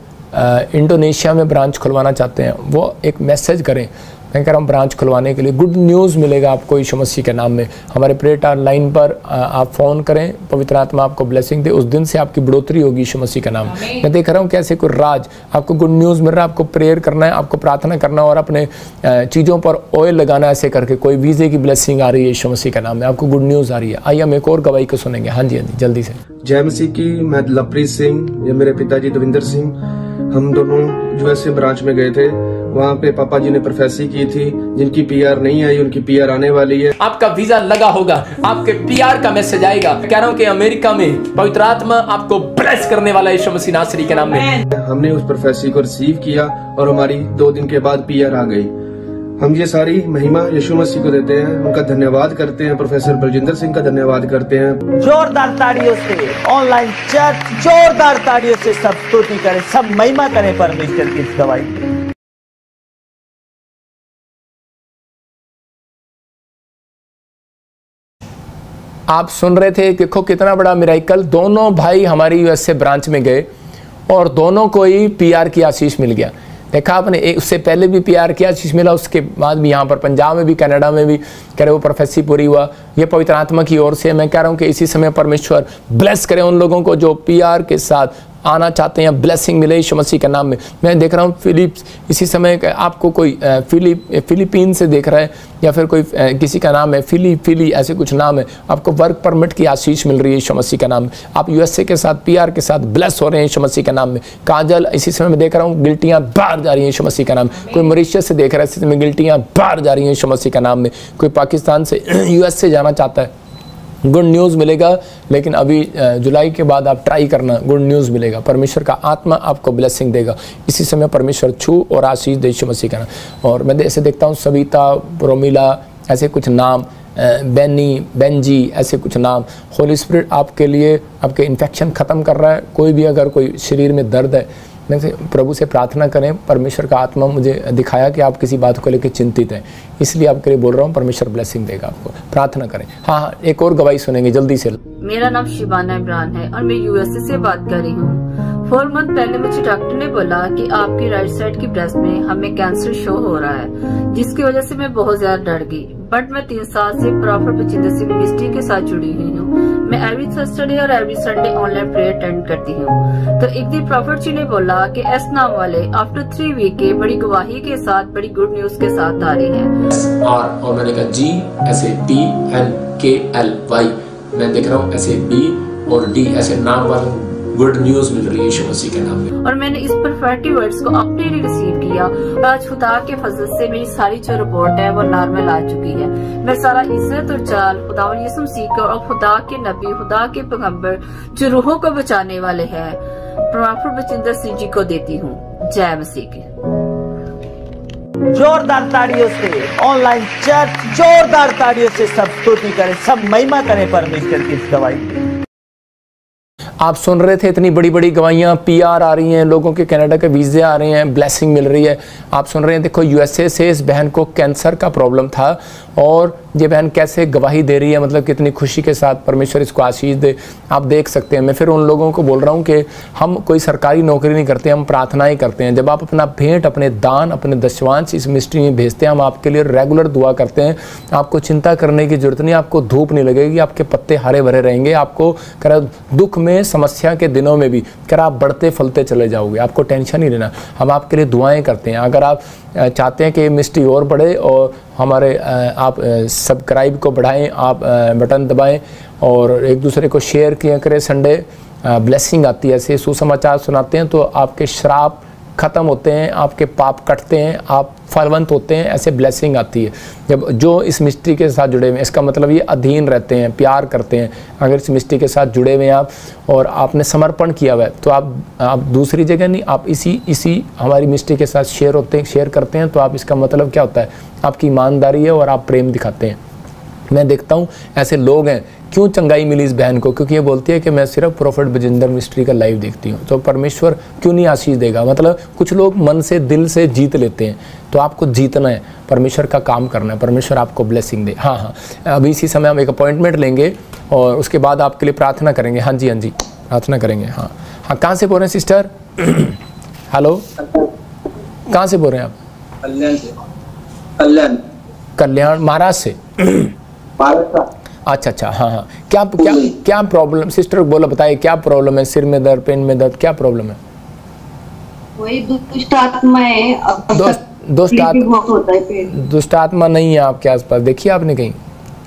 इंडोनेशिया में ब्रांच खुलवाना चाहते हैं वो एक मैसेज करें, मैं कह रहा हूँ ब्रांच खुलवाने के लिए गुड न्यूज़ मिलेगा आपको यीशु मसीह के नाम में। हमारे प्रेयर टावर लाइन पर आप फ़ोन करें, पवित्र आत्मा आपको ब्लेसिंग दे, उस दिन से आपकी बढ़ोतरी होगी यीशु मसीह का नाम। मैं देख रहा हूँ कैसे कोई राज आपको गुड न्यूज़ मिल रहा है, आपको प्रेयर करना है, आपको प्रार्थना करना है और अपने चीज़ों पर ऑयल लगाना है, ऐसे करके कोई वीज़े की ब्लेसिंग आ रही है यीशु मसीह का नाम में, आपको गुड न्यूज़ आ रही है। आइए हम एक और गवाही को सुनेंगे। हाँ जी जल्दी से। जय मसीह की। मैं लवप्रीत सिंह, ये मेरे पिताजी दविंदर सिंह, हम दोनों यूएसए ब्रांच में गए थे। वहाँ पे पापा जी ने प्रोफेसी की थी, जिनकी पीआर नहीं आई उनकी पीआर आने वाली है। आपका वीजा लगा होगा, आपके पीआर का मैसेज आएगा। कह रहा हूँ कि अमेरिका में पवित्र आत्मा आपको ब्लेस करने वाला है यीशु मसीह नासरी के नाम में। हमने उस प्रोफेसी को रिसीव किया और हमारी 2 दिन के बाद पीआर आ गई। हम ये सारी महिमा यीशु मसीह को देते हैं, उनका धन्यवाद करते हैं, प्रोफेसर बलजिंदर सिंह का धन्यवाद करते हैं। जोरदार ताड़ियों से ऑनलाइन चर्च जोरदार ताड़ियों से सब स्तुति करें, सब महिमा करें परमेश्वर की इस गवाही। आप सुन रहे थे, देखो कितना बड़ा मिराइकल। दोनों भाई हमारी यूएसए ब्रांच में गए और दोनों को ही पीआर की आशीष मिल गया। देखा आपने, उससे पहले भी पीआर की आशीष मिला, उसके बाद भी यहाँ पर पंजाब में भी, कनाडा में भी कह रहे वो प्रोफेसी पूरी हुआ। ये पवित्र आत्मा की ओर से मैं कह रहा हूँ कि इसी समय परमेश्वर ब्लेस करे उन लोगों को जो पीआर के साथ आना चाहते हैं, ब्लेसिंग मिले यीशु मसीह के नाम में। मैं देख रहा हूँ फिलिप्स, इसी समय आपको कोई फिलीपीन से देख रहा है, या फिर कोई किसी का नाम है फिली ऐसे कुछ नाम है, आपको वर्क परमिट की आशीष मिल रही है यीशु मसीह के नाम में। आप यूएसए के साथ पीआर के साथ ब्लेस हो रहे हैं यीशु मसीह के नाम में। काजल, इसी समय मैं देख रहा हूँ गिल्टियाँ बाहर जा रही हैं यीशु मसीह का नाम। कोई मॉरिशस से देख रहा है, इसी समय गिल्टियाँ बाहर जा रही हैं यीशु मसीह का नाम में। कोई पाकिस्तान से यूएसए जाना चाहता है, गुड न्यूज़ मिलेगा, लेकिन अभी जुलाई के बाद आप ट्राई करना, गुड न्यूज़ मिलेगा। परमेश्वर का आत्मा आपको ब्लेसिंग देगा। इसी समय परमेश्वर छू और आशीष दे यीशु मसीह का नाम। और मैं ऐसे देखता हूँ सविता, प्रोमिला, ऐसे कुछ नाम, बेनी, बेंजी, ऐसे कुछ नाम। होली स्पिरिट आपके लिए आपके इन्फेक्शन ख़त्म कर रहा है। कोई भी अगर कोई शरीर में दर्द है, मैं प्रभु से प्रार्थना करें। परमेश्वर का आत्मा मुझे दिखाया कि आप किसी बात को लेकर चिंतित हैं, इसलिए आपके लिए बोल रहा हूँ, परमेश्वर ब्लेसिंग देगा आपको। प्रार्थना करें। हाँ, एक और गवाही सुनेंगे जल्दी से। मेरा नाम शिबाना इमरान है और मैं यूएसए से बात कर रही हूँ। 4 मंथ पहले मुझे डॉक्टर ने बोला कि आपकी राइट साइड की ब्रेस्ट में हमें कैंसर शो हो रहा है, जिसकी वजह से मैं बहुत ज्यादा डर गई। बट मैं 3 साल से प्रॉफिट बलजिंदर सिंह मिनिस्ट्री के साथ जुड़ी हुई हूँ। मैं एवरी थर्सडे और every Sunday online prayer attend करती हूँ। तो एक दिन प्रॉफिट जी ने बोला कि एस नाम वाले आफ्टर 3 वीक के बड़ी गवाही के साथ, बड़ी गुड न्यूज के साथ आ रही है। और मैंने कहा GSAPNKLY, मैं देख रहा हूँ ऐसे B और D ऐसे नाम वाले गुड न्यूज मिल रही है यीशु मसीह के नाम में। और मैंने इस प्रोफेटिक वर्ड्स को अपने लिए रिसीव किया और आज खुदा के फजल से मेरी सारी जो रिपोर्ट है वो नॉर्मल आ चुकी है। मैं सारा इज्जत और चाल खुदा यीशु मसीह को और खुदा के नबी, खुदा के पैगंबर जो रूहों को बचाने वाले हैं, प्रॉफिट बलजिंदर सिंह जी को देती हूँ। जय मसीह की। जोरदार ताड़ियों से ऑनलाइन चर्च जोरदार ताड़ियों से सब स्तुति करें, सब महिमा करें परमेश्वर की इस गवाही। आप सुन रहे थे इतनी बड़ी बड़ी गवाहियाँ, पीआर आ रही हैं, लोगों के कनाडा के वीज़े आ रहे हैं, ब्लेसिंग मिल रही है। आप सुन रहे हैं, देखो यूएसए से इस बहन को कैंसर का प्रॉब्लम था और ये बहन कैसे गवाही दे रही है, मतलब कितनी खुशी के साथ। परमेश्वर इसको आशीष दे। आप देख सकते हैं। मैं फिर उन लोगों को बोल रहा हूँ कि हम कोई सरकारी नौकरी नहीं करते, हम प्रार्थना ही करते हैं। जब आप अपना भेंट, अपने दान, अपने दशवांश इस मिनिस्ट्री में भेजते हैं, हम आपके लिए रेगुलर दुआ करते हैं। आपको चिंता करने की जरूरत नहीं, आपको धूप नहीं लगेगी, आपके पत्ते हरे भरे रहेंगे। आपको करा दुख में, समस्या के दिनों में भी करा आप बढ़ते फलते चले जाओगे, आपको टेंशन नहीं लेना। हम आपके लिए दुआएं करते हैं। अगर आप चाहते हैं कि ये मिस्ट्री और बढ़े और हमारे आप सब्सक्राइब को बढ़ाएं, आप बटन दबाएं और एक दूसरे को शेयर किया करें। संडे ब्लेसिंग आती है, ऐसे सुसमाचार सुनाते हैं तो आपके श्राप ख़त्म होते हैं, आपके पाप कटते हैं, आप फलवंत होते हैं, ऐसे ब्लेसिंग आती है जब जो इस मिस्ट्री के साथ जुड़े हुए हैं। इसका मतलब ये अधीन रहते हैं, प्यार करते हैं। अगर इस मिस्ट्री के साथ जुड़े हुए हैं आप और आपने समर्पण किया हुआ है तो आप दूसरी जगह नहीं, आप इसी हमारी मिस्ट्री के साथ शेयर करते हैं। तो आप इसका मतलब क्या होता है, आपकी ईमानदारी है और आप प्रेम दिखाते हैं। मैं देखता हूँ ऐसे लोग हैं, क्यों चंगाई मिली इस बहन को, क्योंकि ये बोलती है कि मैं सिर्फ प्रॉफिट बजिंदर मिस्ट्री का लाइव देखती हूँ। तो परमेश्वर क्यों नहीं आशीष देगा। मतलब कुछ लोग मन से दिल से जीत लेते हैं, तो आपको जीतना है, परमेश्वर का काम करना है, परमेश्वर आपको ब्लेसिंग दे। हाँ, अभी इसी समय हम एक अपॉइंटमेंट लेंगे और उसके बाद आपके लिए प्रार्थना करेंगे। हाँ जी प्रार्थना करेंगे। हाँ, कहाँ से बोल रहे हैं सिस्टर? हेलो, कहाँ से बोल रहे हैं आप? कल्याण से। कल्याण, महाराष्ट्र से। अच्छा, हाँ, क्या प्रॉब्लम सिस्टर बोला, बताइए क्या प्रॉब्लम है? सिर में दर्द, पेन में दर्द, क्या प्रॉब्लम है? वही दुष्ट आत्मा है। दुष्ट आत्मा नहीं है आपके आसपास, देखिए आपने कहीं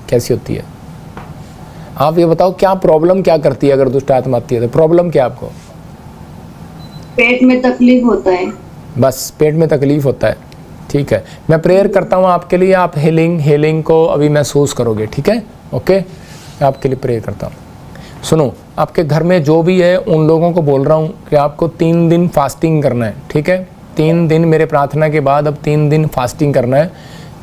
कैसी होती है? आप ये बताओ क्या प्रॉब्लम क्या करती है अगर दुष्ट आत्मा आती है तो? प्रॉब्लम क्या आपको? पेट में तकलीफ होता है। बस पेट में तकलीफ होता है, ठीक है। मैं प्रेयर करता हूँ आपके लिए, आप हीलिंग को अभी महसूस करोगे, ठीक है? ओके, मैं आपके लिए प्रेयर करता हूँ। सुनो, आपके घर में जो भी है उन लोगों को बोल रहा हूँ कि आपको 3 दिन फास्टिंग करना है, ठीक है? 3 दिन मेरे प्रार्थना के बाद अब 3 दिन फास्टिंग करना है।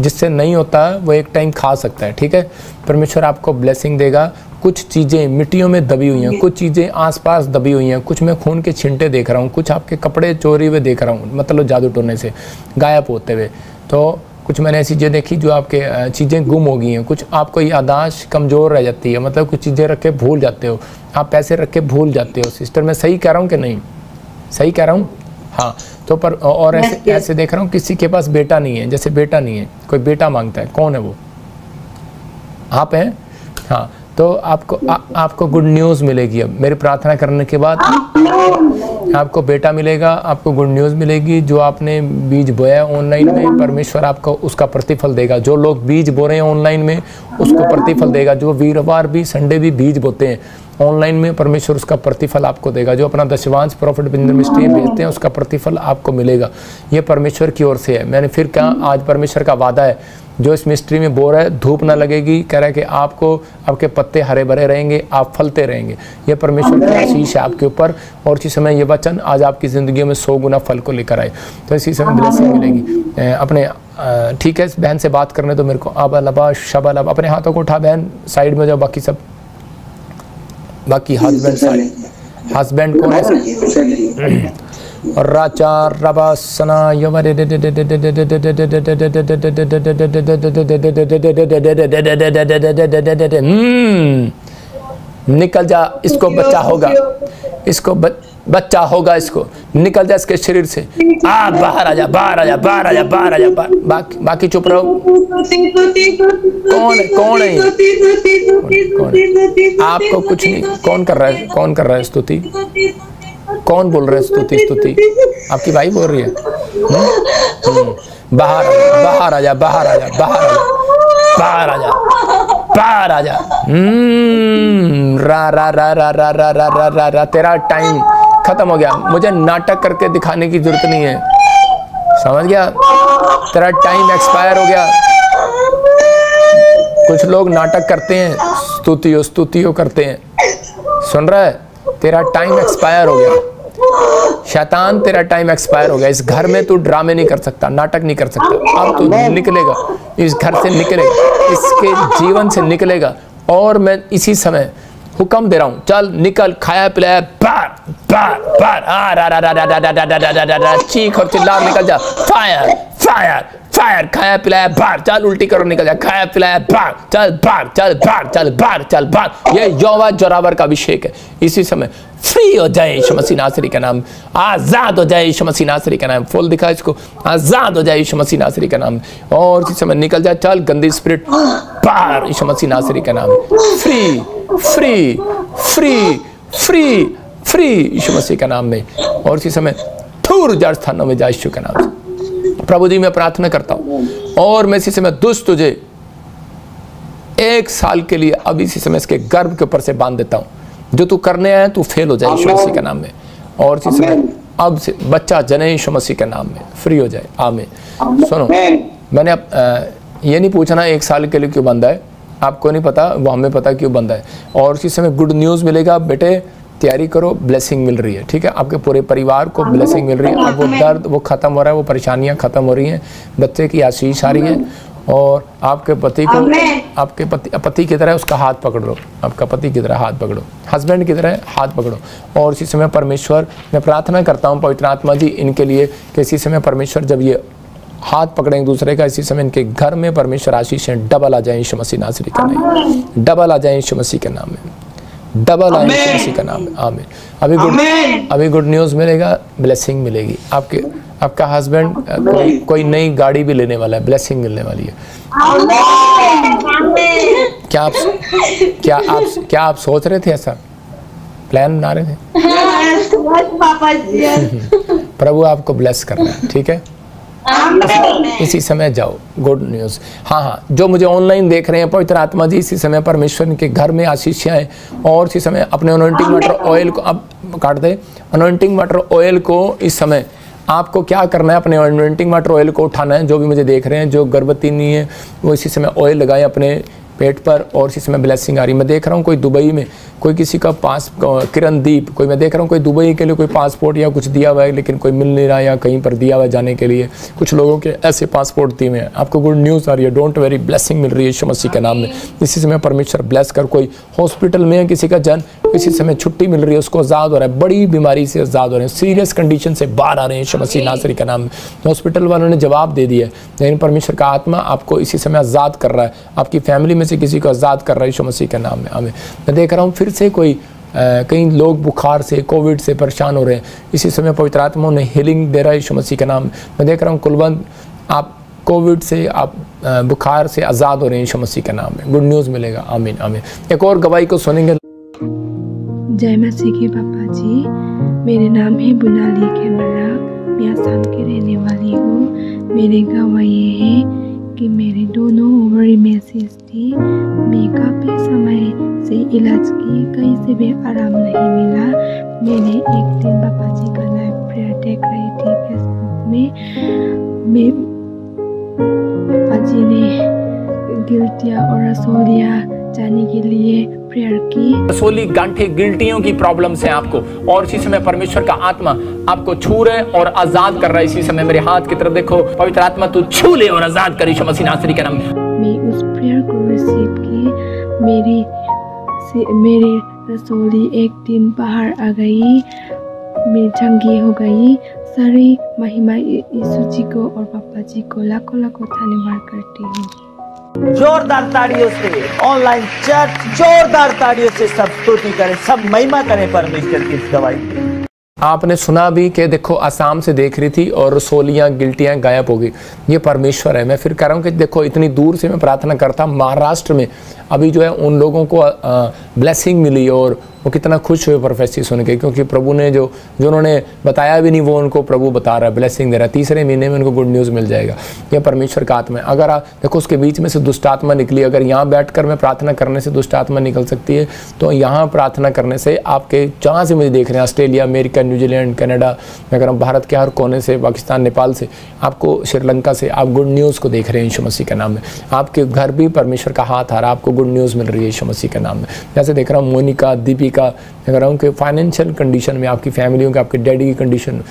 जिससे नहीं होता वो एक टाइम खा सकता है, ठीक है? परमेश्वर आपको ब्लेसिंग देगा। कुछ चीज़ें मिट्टियों में दबी हुई हैं, कुछ चीज़ें आसपास दबी हुई हैं, कुछ मैं खून के छिंटे देख रहा हूँ, कुछ आपके कपड़े चोरी हुए देख रहा हूँ, मतलब जादू टोने से गायब होते हुए। तो कुछ मैंने ऐसी चीज़ें देखी जो आपके चीज़ें गुम हो गई हैं, कुछ आपको याददाश्त कमज़ोर रह जाती है, मतलब कुछ चीज़ें रख के भूल जाते हो, आप पैसे रख के भूल जाते हो। सिस्टर मैं सही कह रहा हूँ कि नहीं? सही कह रहा हूँ? हाँ। तो पर और ऐसे देख रहा हूँ किसी के पास बेटा नहीं है, जैसे बेटा नहीं है, कोई बेटा मांगता है। कौन है वो? आप हैं? हाँ, तो आपको गुड न्यूज़ मिलेगी। अब मेरी प्रार्थना करने के बाद आपको बेटा मिलेगा, आपको गुड न्यूज़ मिलेगी। जो आपने बीज बोया ऑनलाइन में, परमेश्वर आपको उसका प्रतिफल देगा। जो लोग बीज बो रहे हैं ऑनलाइन में, उसको प्रतिफल देगा। जो वीरवार भी संडे भी बीज बोते हैं ऑनलाइन में, परमेश्वर उसका प्रतिफल आपको देगा। जो अपना दशवांश प्रॉफिट बिजनेस मिस्ट्री भेजते हैं, उसका प्रतिफल आपको मिलेगा। ये परमेश्वर की ओर से है। मैंने फिर कहा, आज परमेश्वर का वादा है, जो इस मिस्ट्री में बो रहा है धूप ना लगेगी, कह रहा है कि आपको आपके पत्ते हरे भरे रहेंगे, आप फलते रहेंगे। ये परमेश्वर की आशीष है आपके ऊपर। और इसी समय ये वचन आज आपकी ज़िंदगी में 100 गुना फल को लेकर आए, तो इसी समय ब्लेसिंग मिलेगी। अपने ठीक है, बहन से बात करने तो मेरे को। अब लबा शबा, अपने हाथों को उठा बहन, साइड में जाओ। बाकी सब, बाकी हस्बैंड कौन है? राचा रबासना यमरे निकल जा, इसको बच्चा होगा, इसको बच्चा होगा, इसको निकल जा इसके शरीर से। बाहर आ जा, बाहर आ जा, बाहर आ जा, बाहर आ जा। बाकी चुप रहो। कौन है? कौन है? आपको कुछ नहीं। कौन कर रहा है? कौन कर रहा है स्तुति? कौन बोल रहा है स्तुति? स्तुति आपकी भाई बोल रही है। बाहर आ जा, बाहर आ जा, बाहर आ जा, बाहर आ जा, बाहर आ जा। रा रा रा रा रा रा रा रा रा रा। तेरा टाइम खत्म हो गया। मुझे नाटक करके दिखाने की जरूरत नहीं है, समझ गया? तेरा टाइम एक्सपायर हो गया। कुछ लोग नाटक करते हैं, स्तुतियों करते हैं, सुन रहा है? तेरा टाइम एक्सपायर हो गया। शैतान, तेरा टाइम एक्सपायर हो गया। इस घर में तू ड्रामे नहीं कर सकता, नाटक नहीं कर सकता। अब तू निकलेगा, इस घर से निकलेगा, इसके जीवन से निकलेगा। और मैं इसी समय हुक्म दे रहा हूँ, चल निकल, खाया पिलाया, बार बार बार, चीख और चिल्ला, निकल जा। फायर फायर फायर, खाया पिलाया बाहर, चल उल्टी करो, निकल जा। खाया पिलाया बाहर, चल बाहर, चल बाहर, चल बाहर, चल बाहर। ये यहोवा जोरावर का अभिषेक है। इसी समय फ्री हो जाए यीशु मसीह नासरी का नाम, आजाद हो जाए यीशु मसीह नासरी का नाम। फुल दिखा इसको, आजाद हो जाए यीशु मसीह नासरी का नाम। और इसी समय निकल जा, चल गंदी स्पिरिट बाहर, यीशु मसीह नासरी का नाम। Free free free free free Yeshu Masih का नाम में। और इसी समय थूर जड़ स्थानों में जा यीशु के नाम से। प्रभु जी मैं प्रार्थना करता हूँ और मैं इसी समय दुष्ट तुझे 1 साल के लिए अब इसी समय इसके गर्भ के ऊपर से बांध देता हूँ। जो तू करने आया तू फेल हो जाए यीशु मसीह के नाम में, और इसी समय अब से बच्चा जने यीशु मसीह के नाम में फ्री हो जाए। आमीन। सुनो, मैंने अब ये नहीं पूछना 1 साल के लिए क्यों बंधा है, आपको नहीं पता, वो हमें पता क्यों बंधा है। और इसी समय गुड न्यूज़ मिलेगा, बेटे तैयारी करो, ब्लेसिंग मिल रही है, ठीक है, आपके पूरे परिवार को ब्लेसिंग मिल रही है। अब वो दर्द वो खत्म हो रहा है, वो परेशानियां खत्म हो रही हैं, बच्चे की आशीष आ रही है। और आपके पति को, आपके पति की तरह उसका हाथ पकड़ लो, आपका पति की तरह हाथ पकड़ो, हस्बैंड की तरह हाथ पकड़ो। और इसी समय परमेश्वर, मैं प्रार्थना करता हूँ पवित्र आत्मा जी इनके लिए कि इसी समय परमेश्वर जब ये हाथ पकड़े एक दूसरे का, इसी समय इनके घर में परमेश्वर आशीषें डबल आ जाए यीशु मसीह नासरी का नाम, डबल आ जाए यीशु मसीह के नाम में, डबल आए यीशु मसीह का नाम में। आमीन। अभी गुड न्यूज़ मिलेगा, ब्लेसिंग मिलेगी। आपका हस्बैंड कोई नई गाड़ी भी लेने वाला है, ब्लेसिंग मिलने वाली है। क्या आप सोच रहे थे, ऐसा प्लान बना रहे थे? प्रभु आपको ब्लेस कर रहा है, ठीक है। इसी समय जाओ, गुड न्यूज़। हाँ, जो मुझे ऑनलाइन देख रहे हैं पवित्र आत्मा जी इसी समय परमेश्वर के घर में आशीष आए। और इसी समय अपने अनॉइंटिंग वाटर ऑयल को, अब काट दे, अनॉइंटिंग वाटर ऑयल को इस समय आपको क्या करना है, अपने अनॉइंटिंग वाटर ऑयल को उठाना है। जो भी मुझे देख रहे हैं जो गर्भवती नहीं है वो इसी समय ऑयल लगाए अपने पेट पर, और इसी समय ब्लेसिंग आ रही। मैं देख रहा हूँ कोई दुबई में, कोई किसी का किरणदीप, कोई मैं देख रहा हूँ कोई दुबई के लिए कोई पासपोर्ट या कुछ दिया हुआ है लेकिन कोई मिल नहीं रहा, या कहीं पर दिया हुआ है जाने के लिए, कुछ लोगों के ऐसे पासपोर्ट दिए हुए हैं। आपको गुड न्यूज़ आ रही है, डोंट वेरी, ब्लेसिंग मिल रही है यीशु मसीह के नाम में। इसी समय परमेश्वर ब्लेस कर, कोई हॉस्पिटल में है किसी का जन, इसी समय छुट्टी मिल रही है, उसको आज़ाद हो रहा है, बड़ी बीमारी से आज़ाद हो रहे हैं, सीरियस कंडीशन से बाहर आ रहे हैं यीशु मसीह नासरी के नाम में। हॉस्पिटल वालों ने जवाब दे दिया है, लेकिन परमेश्वर का आत्मा आपको इसी समय आज़ाद कर रहा है, आपकी फैमिली में से किसी को आज़ाद कर रहा है यीशु मसीह के नाम में। आमीन। मैं देख रहा हूँ फिर से कोई कई लोग बुखार से, कोविड से परेशान हो रहे हैं, इसी समय पवित्र आत्मा ने हीलिंग दे रहा है यीशु मसीह के नाम में। मैं देख रहा हूँ कुलवंत, आप कोविड से, आप बुखार से आज़ाद हो रहे हैं यीशु मसीह के नाम में, गुड न्यूज़ मिलेगा। आमीन आमीन। एक और गवाही को सुनेंगे। जय मसीह के पापा जी, मेरे नाम है बुनाली कैमरा, मैं आसाम की रहने वाली हूँ। मेरे गवाही ये है कि मेरे दोनों ओवरी में सिस्ट थी। मैं काफ़ी समय से इलाज की, कहीं से भी आराम नहीं मिला। मैंने एक दिन पापा जी का लाइव प्रेयर देख रही थी फेसबुक में पापा जी ने गिल्टियाँ और रसोलियाँ जाने के लिए प्रेयर की। रसोली, गांठे, गिल्टियों की प्रॉब्लम से आपको, और इसी समय परमेश्वर का आत्मा आपको छू रहे और आजाद कर रहा है। इसी समय मेरे हाथ की तरफ देखो, पवित्र आत्मा तू छू ले और आजाद कर यीशु मसीह नासरी के नाम में। मैं उस प्रेयर को रिसीव की। मेरी रसोली एक दिन बाहर आ गई, मैं चंगी हो गई। सारी महिमा यीशु जी को और पापा जी को लाखों लाखों धन्यवाद करती हूँ। जोरदार ताड़ियों से ऑनलाइन चर्च, जोरदार ताड़ियों से सब स्तुति करें, सब महिमा करें परमेश्वर की इस गवाही। आपने सुना भी कि देखो आसाम से देख रही थी और रसोलियाँ, गिल्टियाँ गायब हो गई। ये परमेश्वर है। मैं फिर कह रहा हूँ कि देखो इतनी दूर से मैं प्रार्थना करता, महाराष्ट्र में अभी जो है उन लोगों को ब्लेसिंग मिली और वो कितना खुश हुए प्रोफेसी सुन के, क्योंकि प्रभु ने जो उन्होंने बताया भी नहीं वो उनको प्रभु बता रहा है, ब्लेसिंग दे रहा है। 3रे महीने में उनको गुड न्यूज़ मिल जाएगा। ये परमेश्वर का आत्मा है। अगर देखो उसके बीच में से दुष्ट आत्मा निकली, अगर यहाँ बैठकर मैं प्रार्थना करने से दुष्ट आत्मा निकल सकती है, तो यहाँ प्रार्थना करने से आपके जहाँ से मुझे देख रहे हैं, ऑस्ट्रेलिया, अमेरिका, न्यूजीलैंड, कनाडा, मैं कह रहा हूँ भारत के हर कोने से, पाकिस्तान, नेपाल से, आपको श्रीलंका से, आप गुड न्यूज़ को देख रहे हैं यीशु मसीह के नाम में। आपके घर भी परमेश्वर का हाथ आ रहा है, आपको गुड न्यूज़ मिल रही है यीशु मसीह के नाम में। जैसे देख रहा हूँ मोनिका, दीपिका, मैं कह रहा हूँ कि फाइनेंशियल कंडीशन में आपकी फैमिलियों के, आपके डैडी की कंडीशन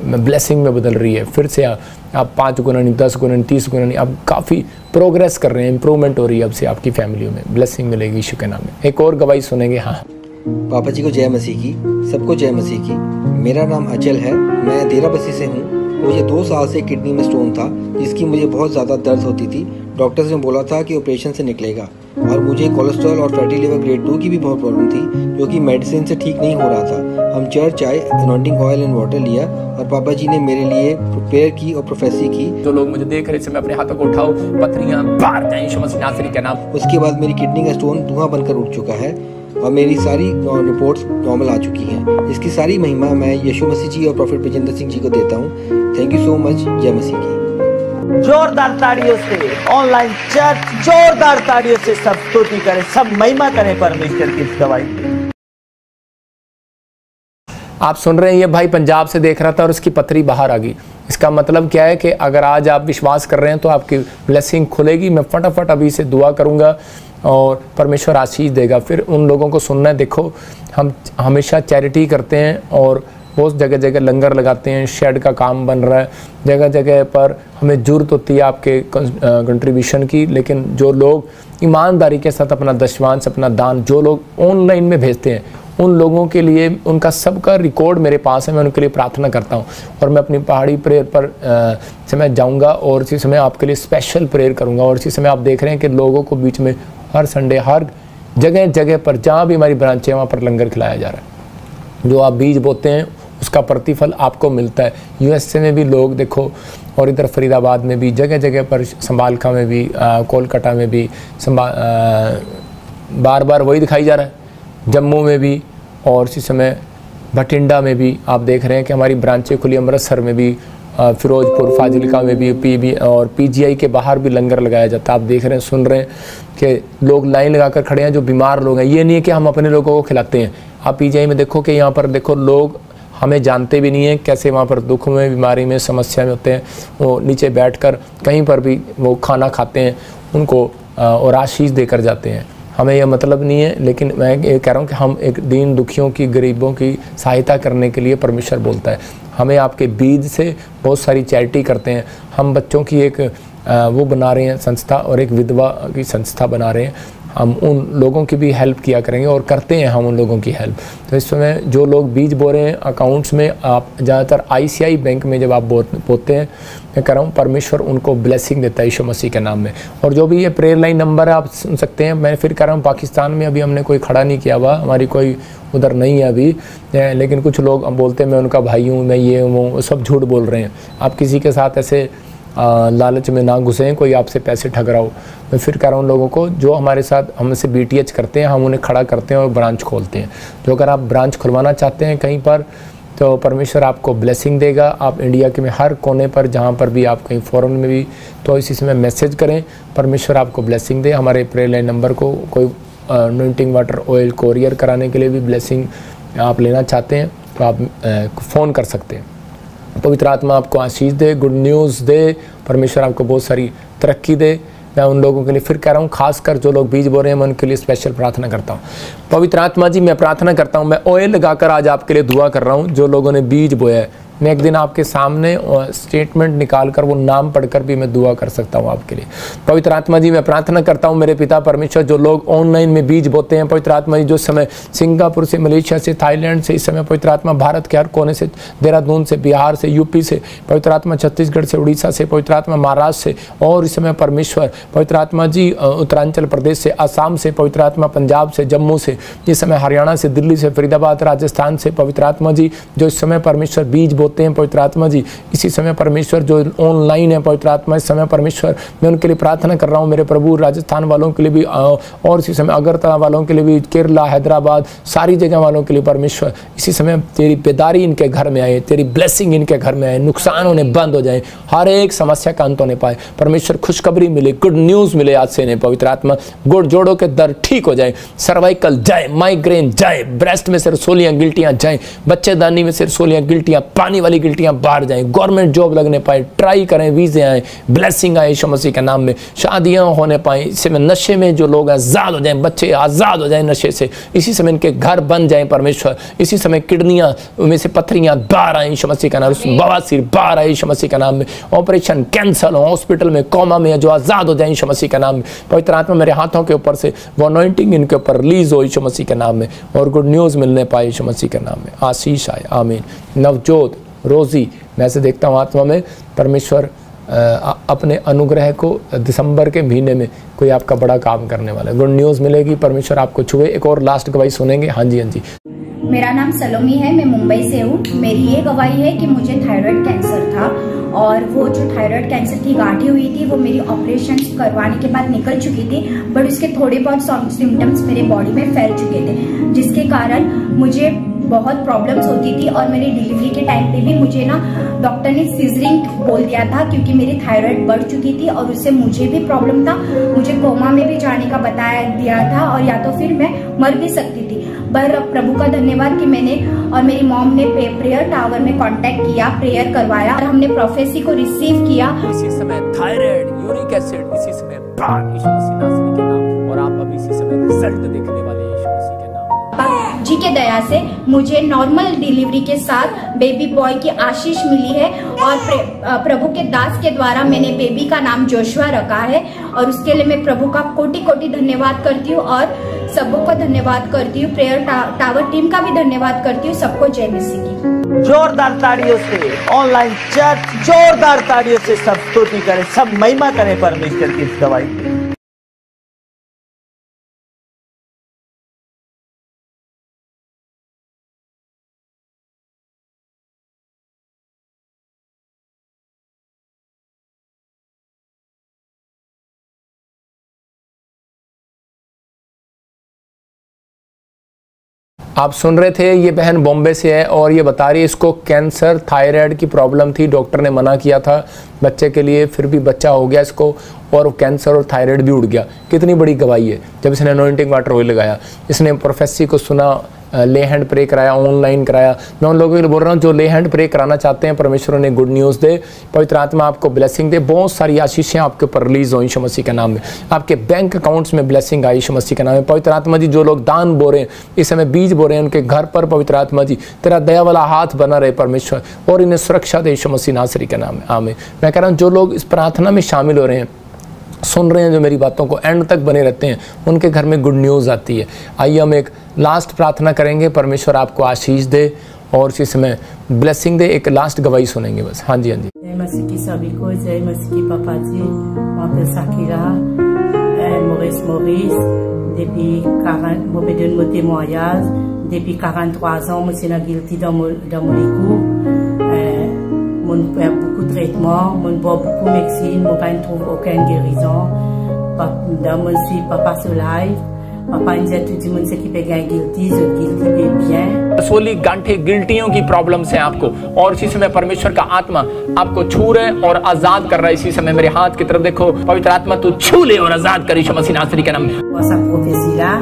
ब्लेसिंग में बदल रही है। फिर से आप 5 गुना नहीं, 10 गुना नहीं, 30 गुना नहीं, आप काफ़ी प्रोग्रेस कर रहे हैं, इंप्रूवमेंट हो रही है। अब से आपकी फैमिलियों में ब्लेसिंग मिलेगी यीशु के नाम में। एक और गवाही सुनेंगे। हाँ, पापा जी को जय मसीह की, सबको जय मसीह की। मेरा नाम अचल है, मैं देरा बस्सी से हूँ। मुझे 2 साल से किडनी में स्टोन था, जिसकी मुझे बहुत ज़्यादा दर्द होती थी। डॉक्टर्स ने बोला था कि ऑपरेशन से निकलेगा, और मुझे कोलेस्ट्रॉल और फैटी लिवर ग्रेड 2 की भी बहुत प्रॉब्लम थी, जो कि मेडिसिन से ठीक नहीं हो रहा था। हम चर्च आए, अनॉइंटिंग ऑयल एंड वाटर लिया, और पापा जी ने मेरे लिए प्रेयर की और प्रोफेसी की। जो लोग मुझे देख रहे हैं, अपने हाथों को उठाओ, पथरियां बाहर जाएं यीशु मसीह नासरी के नाम। उसके बाद मेरी किडनी का स्टोन धुआं बनकर उठ चुका है, और मेरी सारी रिपोर्ट्स नॉर्मल आ चुकी हैं। इसकी सारी महिमा मैं यीशु मसीह जी और प्रॉफेट विजेंद्र सिंह जी को देता हूँ। Thank you so much. जय मसीह की। जोरदार ताड़ियों से ऑनलाइन चर्च जोरदार ताड़ियों से सब स्तुति करें, सब महिमा करें परमेश्वर की इस गवाही। आप सुन रहे हैं, ये भाई पंजाब से देख रहा था और उसकी पथरी बाहर आ गई। इसका मतलब क्या है कि अगर आज आप विश्वास कर रहे हैं तो आपकी ब्लेसिंग खुलेगी। मैं फटाफट अभी से दुआ करूंगा और परमेश्वर आशीष देगा। फिर उन लोगों को सुनना है। देखो, हम हमेशा चैरिटी करते हैं और बहुत जगह जगह लंगर लगाते हैं, शेड का काम बन रहा है, जगह जगह पर हमें ज़रूरत होती है आपके कंट्रीब्यूशन की। लेकिन जो लोग ईमानदारी के साथ अपना दशमांश, अपना दान जो लोग ऑनलाइन में भेजते हैं, उन लोगों के लिए उनका सबका रिकॉर्ड मेरे पास है। मैं उनके लिए प्रार्थना करता हूँ और मैं अपनी पहाड़ी प्रेयर पर से मैं जाऊँगा और इसी समय आपके लिए स्पेशल प्रेयर करूँगा। और इसी समय आप देख रहे हैं कि लोगों को बीच में हर संडे, हर जगह जगह पर जहाँ भी हमारी ब्रांच है वहाँ पर लंगर खिलाया जा रहा है। जो आप बीज बोते हैं उसका प्रतिफल आपको मिलता है। यूएसए में भी लोग देखो, और इधर फरीदाबाद में भी, जगह जगह पर, संभालखा में भी, कोलकाता में भी, बार बार वही दिखाई जा रहा है। जम्मू में भी और इसी समय भटिंडा में भी आप देख रहे हैं कि हमारी ब्रांचें खुली। अमृतसर में भी, फिरोजपुर, फाजिलका में भी, पीबी और पीजीआई के बाहर भी लंगर लगाया जाता है। आप देख रहे हैं, सुन रहे हैं कि लोग लाइन लगाकर खड़े हैं, जो बीमार लोग हैं। ये नहीं है कि हम अपने लोगों को खिलाते हैं। आप पीजीआई में देखो कि यहाँ पर देखो लोग हमें जानते भी नहीं हैं, कैसे वहाँ पर दुख में, बीमारी में, समस्या में होते हैं। वो नीचे बैठकर कहीं पर भी वो खाना खाते हैं, उनको और आशीष देकर जाते हैं। हमें यह मतलब नहीं है, लेकिन मैं ये कह रहा हूँ कि हम एक दीन दुखियों की, गरीबों की सहायता करने के लिए परमेश्वर बोलता है। हमें आपके बीज से बहुत सारी चैरिटी करते हैं। हम बच्चों की एक वो बना रहे हैं संस्था, और एक विधवा की संस्था बना रहे हैं। हम उन लोगों की भी हेल्प किया करेंगे और करते हैं हम उन लोगों की हेल्प। तो इस समय जो लोग बीज बो रहे हैं अकाउंट्स में, आप ज़्यादातर आईसीआई बैंक में जब आप बोते हैं, मैं कह रहा हूँ परमेश्वर उनको ब्लेसिंग देता है यीशु मसीह के नाम में। और जो भी ये प्रेयर लाइन नंबर है आप सुन सकते हैं। मैं फिर कह रहा हूँ, पाकिस्तान में अभी हमने कोई खड़ा नहीं किया हुआ, हमारी कोई उधर नहीं है अभी, लेकिन कुछ लोग बोलते हैं मैं उनका भाई हूँ, मैं ये हूँ, सब झूठ बोल रहे हैं। आप किसी के साथ ऐसे लालच में ना घुसें, कोई आपसे पैसे ठग रहा हो। मैं फिर कह रहा हूँ लोगों को, जो हमारे साथ हमसे बीटीएच करते हैं, हम उन्हें खड़ा करते हैं और ब्रांच खोलते हैं। जो अगर आप ब्रांच खुलवाना चाहते हैं कहीं पर, तो परमेश्वर आपको ब्लेसिंग देगा। आप इंडिया के में हर कोने पर, जहाँ पर भी आप कहीं फ़ॉरेन में भी, तो इसी समय मैसेज करें, परमेश्वर आपको ब्लेसिंग दे। हमारे प्रेयर लाइन नंबर को कोई अनॉइंटिंग वाटर ऑयल कोरियर कराने के लिए भी ब्लेसिंग आप लेना चाहते हैं तो आप फ़ोन कर सकते हैं। पवित्र आत्मा आपको आशीष दे, गुड न्यूज़ दे, परमेश्वर आपको बहुत सारी तरक्की दे। मैं उन लोगों के लिए फिर कह रहा हूँ, खासकर जो लोग बीज बो रहे हैं, मैं उनके लिए स्पेशल प्रार्थना करता हूँ। पवित्र आत्मा जी, मैं प्रार्थना करता हूँ, मैं ऑयल लगाकर आज आपके लिए दुआ कर रहा हूँ। जो लोगों ने बीज बोया है, मैं एक दिन आपके सामने स्टेटमेंट निकाल कर, वो नाम पढ़कर भी मैं दुआ कर सकता हूँ आपके लिए। पवित्र आत्मा जी, मैं प्रार्थना करता हूँ मेरे पिता परमेश्वर, जो लोग ऑनलाइन में बीज बोते हैं, पवित्र आत्मा जी, जो समय सिंगापुर से, मलेशिया से, थाईलैंड से, इस समय पवित्र आत्मा भारत के हर कोने से, देहरादून से, बिहार से, यूपी से, पवित्र आत्मा छत्तीसगढ़ से, उड़ीसा से, पवित्र आत्मा महाराष्ट्र से, और इस समय परमेश्वर पवित्र आत्मा जी उत्तरांचल प्रदेश से, असम से, पवित्र आत्मा पंजाब से, जम्मू से, इस समय हरियाणा से, दिल्ली से, फरीदाबाद, राजस्थान से, पवित्र आत्मा जी, जो इस समय परमेश्वर बीज बोते हैं, पवित्र आत्मा जी, इसी समय परमेश्वर जो ऑनलाइन है, पवित्र आत्मा इस समय परमेश्वर, मैं उनके लिए प्रार्थना कर रहा हूँ मेरे प्रभु। राजस्थान वालों के लिए भी, और इसी समय अगरतला वालों के लिए भी, केरला, हैदराबाद, सारी जगह वालों के लिए परमेश्वर, इसी समय तेरी बेदारी इनके घर में आए, तेरी ब्लेसिंग इनके घर में आए, नुकसान होने बंद हो जाए, हर एक समस्या का अंत होने पाए। परमेश्वर खुशखबरी मिले, गुड न्यूज़ मिले आज से, पवित्र आत्मा गुड़ जोड़ों के दर्द ठीक हो जाए, सर्वाइकल जाए, माइग्रेन जाए, ब्रेस्ट में से रसोलियाँ गिल्टियाँ जाए, बच्चेदानी में से रसोलियाँ गिल्टियाँ, पानी वाली गिल्टियाँ बाहर जाएं, गवर्नमेंट जॉब लगने पाए, ट्राई करें, वीजे आए, ब्लेसिंग आए यीशु मसीह के नाम में, शादियां होने पाए, इसी में नशे में जो लोग आज़ाद हो जाएं, बच्चे आज़ाद हो जाएं नशे से, इसी समय इनके घर बन जाएं परमेश्वर, इसी समय किडनियां में से पथरियां बाहर आए यीशु मसीह का नाम, बवासीर बाहर आए यीशु मसीह का नाम में, ऑपरेशन कैंसल हो, हॉस्पिटल में कोमा में जो आज़ाद हो जाए यीशु मसीह का नाम में। पवित्र आत्मा मेरे हाथों के ऊपर से वो अनॉइंटिंग इनके ऊपर रिलीज हो यीशु मसीह के नाम में, और गुड न्यूज़ मिलने पाए यीशु मसीह के नाम में, आशीष आए, आमीन। नवजोत, रोजी, मैं ऐसे देखता हूँ आत्मा में परमेश्वर अपने अनुग्रह को दिसंबर के महीने में कोई आपका बड़ा काम करने वाला है, गुड न्यूज़ मिलेगी, परमेश्वर आपको छुए। एक और लास्ट गवाही सुनेंगे। हाँ जी, हाँ जी। मेरा नाम सलोमी है, मैं मुंबई से हूँ। मेरी ये गवाही है कि मुझे थायराइड कैंसर था, और वो जो थायराइड कैंसर की गांठें हुई थी वो मेरी ऑपरेशन करवाने के बाद निकल चुकी थी, बट उसके थोड़े बहुत सिम्टम्स मेरे बॉडी में फैल चुके थे, जिसके कारण मुझे बहुत प्रॉब्लम्स होती थी और मेरी डिलीवरी के टाइम पे भी मुझे ना डॉक्टर ने सीजरिंग बोल दिया था, क्योंकि मेरी थायराइड बढ़ चुकी थी और उससे मुझे भी प्रॉब्लम था। मुझे कोमा में भी जाने का बताया दिया था और या तो फिर मैं मर भी सकती थी। पर प्रभु का धन्यवाद कि मैंने और मेरी मॉम ने प्रेयर टावर में कांटेक्ट किया, प्रेयर करवाया और हमने प्रोफेसी को रिसीव किया। इसी समय थायराइड, यूरिक एसिड इसी समय यीशु मसीह नासरी के नाम, और आप अभी इसी समय रिजल्ट देखने वाले यीशु मसीह के नाम। जी के दया से मुझे नॉर्मल डिलीवरी के साथ बेबी बॉय की आशीष मिली है और प्रभु के दास के द्वारा मैंने बेबी का नाम जोशुआ रखा है और उसके लिए मैं प्रभु का कोटि कोटि धन्यवाद करती हूँ और सबको धन्यवाद करती हूँ। प्रेयर टावर टीम का भी धन्यवाद करती हूँ। सबको जय मसीह की। जोरदार ताड़ियों से ऑनलाइन चर्च जोरदार ताड़ियों से सब स्तुति करें, सब महिमा करें परमेश्वर की इस गवाही की। आप सुन रहे थे, ये बहन बॉम्बे से है और ये बता रही है इसको कैंसर थायराइड की प्रॉब्लम थी, डॉक्टर ने मना किया था बच्चे के लिए, फिर भी बच्चा हो गया इसको और कैंसर और थायराइड भी उड़ गया। कितनी बड़ी गवाही है। जब इसने अनॉइंटिंग वाटर ऑयल लगाया, इसने प्रोफेसी को सुना, ले हैंड प्रे कराया, ऑनलाइन कराया। मैं उन लोगों के लिए बोल रहा हूँ जो ले हैंड प्रे कराना चाहते हैं, परमेश्वर ने गुड न्यूज़ दे, पवित्र आत्मा आपको ब्लेसिंग दे, बहुत सारी आशीषें आपके ऊपर रिलीज हो यीशु मसीह के नाम में। आपके बैंक अकाउंट्स में ब्लेसिंग आई यीशु मसीह के नाम में। पवित्र आत्मा जी, जो लोग दान बो रहे हैं, इस समय बीज बो रहे हैं, उनके घर पर पवित्र आत्मा जी तेरा दया वाला हाथ बना रहे परमेश्वर, और इन्हें सुरक्षा दे यीशु मसीह नासरी के नाम में, आमीन। मैं कह रहा हूँ जो लोग इस प्रार्थना में शामिल हो रहे हैं, सुन रहे हैं, जो मेरी बातों को एंड तक बने रहते हैं, उनके घर में गुड न्यूज़ आती है। आइए हम एक लास्ट प्रार्थना करेंगे, परमेश्वर आपको आशीष दे और इसी समय ब्लेसिंग दे। एक लास्ट गवाही सुनेंगे बस। हाँ जी, हाँ जी। जय मसीह की सभी को, जय मसीह की पापा जी। मैं साकिरा Maurice depuis 40, moi me donne mon témoignage depuis 43 ans, moi c'est la guilty dans mon égout. Mon fait beaucoup de traitements, mon boit beaucoup de médecine, mon pas ne trouve aucune guérison. Dans mon suis papa sur live, papa nous dit tout le monde qui peut gagner guilty, je guilty mais bien. रसोली गांठे गिल्टियों की problem है आपको, और इसी समय परमेश्वर का आत्मा आपको छू रहे और आजाद कर रहा है। इसी समय मेरे हाथ की तरफ देखो, पवित्र आत्मा तू छू ले और आजाद कर यीशु मसीह नासरी के नाम में। Sa prophétie là,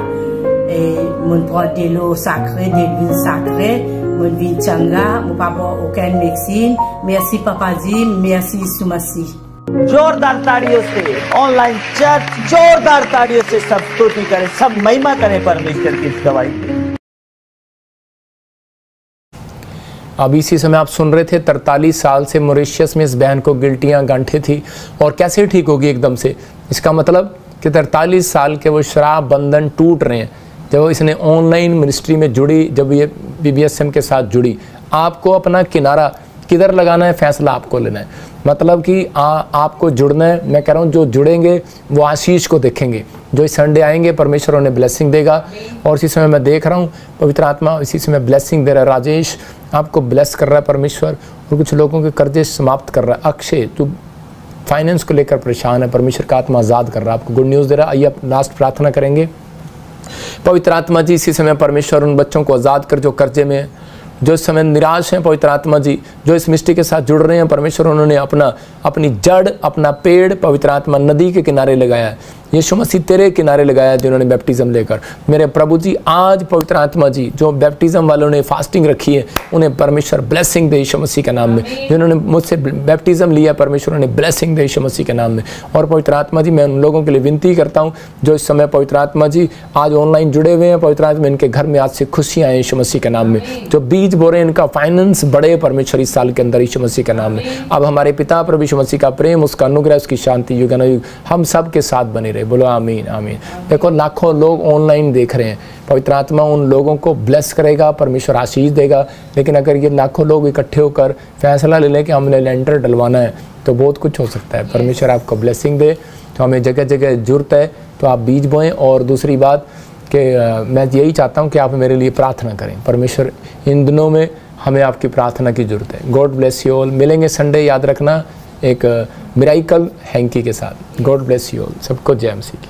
mon prend de l'eau sacrée, de l'huile sacrée, mon vin changa, mon pas boire aucune médecine. Merci papa जी, merci यीशु मसीह। जोरदार ताड़ियों से ऑनलाइन चर्च जोरदार ताड़ियों से सब स्तुति करें, सब महिमा करें परमेश्वर की इस गवाही की। अब इसी समय आप सुन रहे थे 43 साल से मॉरिशस में इस बहन को गिल्टियां गांठे थी, और कैसे ठीक होगी एकदम से। इसका मतलब कि 43 साल के वो शराब बंधन टूट रहे हैं जब इसने ऑनलाइन मिनिस्ट्री में जुड़ी, जब ये BBSM के साथ जुड़ी। आपको अपना किनारा किधर लगाना है, फैसला आपको लेना है। मतलब कि आपको जुड़ना है। मैं कह रहा हूँ जो जुड़ेंगे वो आशीष को देखेंगे, जो इस संडे आएंगे परमेश्वर उन्हें ब्लेसिंग देगा। और इसी समय मैं देख रहा हूँ पवित्र आत्मा इसी समय ब्लेसिंग दे रहा है। राजेश आपको ब्लेस कर रहा है परमेश्वर, और कुछ लोगों के कर्जे समाप्त कर रहा है। अक्षय तू फाइनेंस को लेकर परेशान है, परमेश्वर का आत्मा आज़ाद कर रहा है, आपको गुड न्यूज़ दे रहा है। आइए आप लास्ट प्रार्थना करेंगे। पवित्र आत्मा जी इसी समय परमेश्वर उन बच्चों को आज़ाद कर जो कर्जे में, जो इस समय निराश हैं, पवित्र आत्मा जी जो इस मिस्ट्री के साथ जुड़ रहे हैं परमेश्वर, उन्होंने अपनी जड़, अपना पेड़ पवित्र आत्मा नदी के किनारे लगाया है। यीशु मसीह तेरे किनारे लगाया जिन्होंने बैप्टिज्म लेकर। मेरे प्रभु जी आज पवित्र आत्मा जी जो बैप्टिज्म वालों ने फास्टिंग रखी है, उन्हें परमेश्वर ब्लेसिंग दे यीशु मसीह के नाम में। जिन्होंने मुझसे बैप्टिज्म लिया परमेश्वर उन्हें ब्लेसिंग दे यीशु मसीह के नाम में। और पवित्र आत्मा जी मैं उन लोगों के लिए विनती करता हूँ जो इस समय पवित्र आत्मा जी आज ऑनलाइन जुड़े हुए हैं, पवित्र आत्मा इनके घर में आज से खुशियाँ आए यीशु मसीह के नाम में। जो बीज बो रहे हैं इनका फाइनेंस बढ़े परमेश्वर इस साल के अंदर यीशु मसीह के नाम में। अब हमारे पिता प्रभु यीशु मसीह का प्रेम, उसका अनुग्रह, उसकी शांति युगानुयुग हम सब के साथ बने रहे। बोलो आमीन आमीन। देखो लाखों लोग ऑनलाइन देख रहे हैं, पवित्र आत्मा उन लोगों को ब्लेस करेगा, परमेश्वर आशीष देगा। लेकिन अगर ये लाखों लोग इकट्ठे होकर फैसला ले लें कि हमने लेंटर डलवाना है तो बहुत कुछ हो सकता है। परमेश्वर आपको ब्लेसिंग दे। तो हमें जगह जगह जरूरत है तो आप बीज बोएं। और दूसरी बात कि मैं यही चाहता हूँ कि आप मेरे लिए प्रार्थना करें। परमेश्वर इन दिनों में हमें आपकी प्रार्थना की ज़रूरत है। God bless you all. मिलेंगे संडे, याद रखना, एक मिराइकल हैंकी के साथ। God bless you all. सबको जय मसीह की।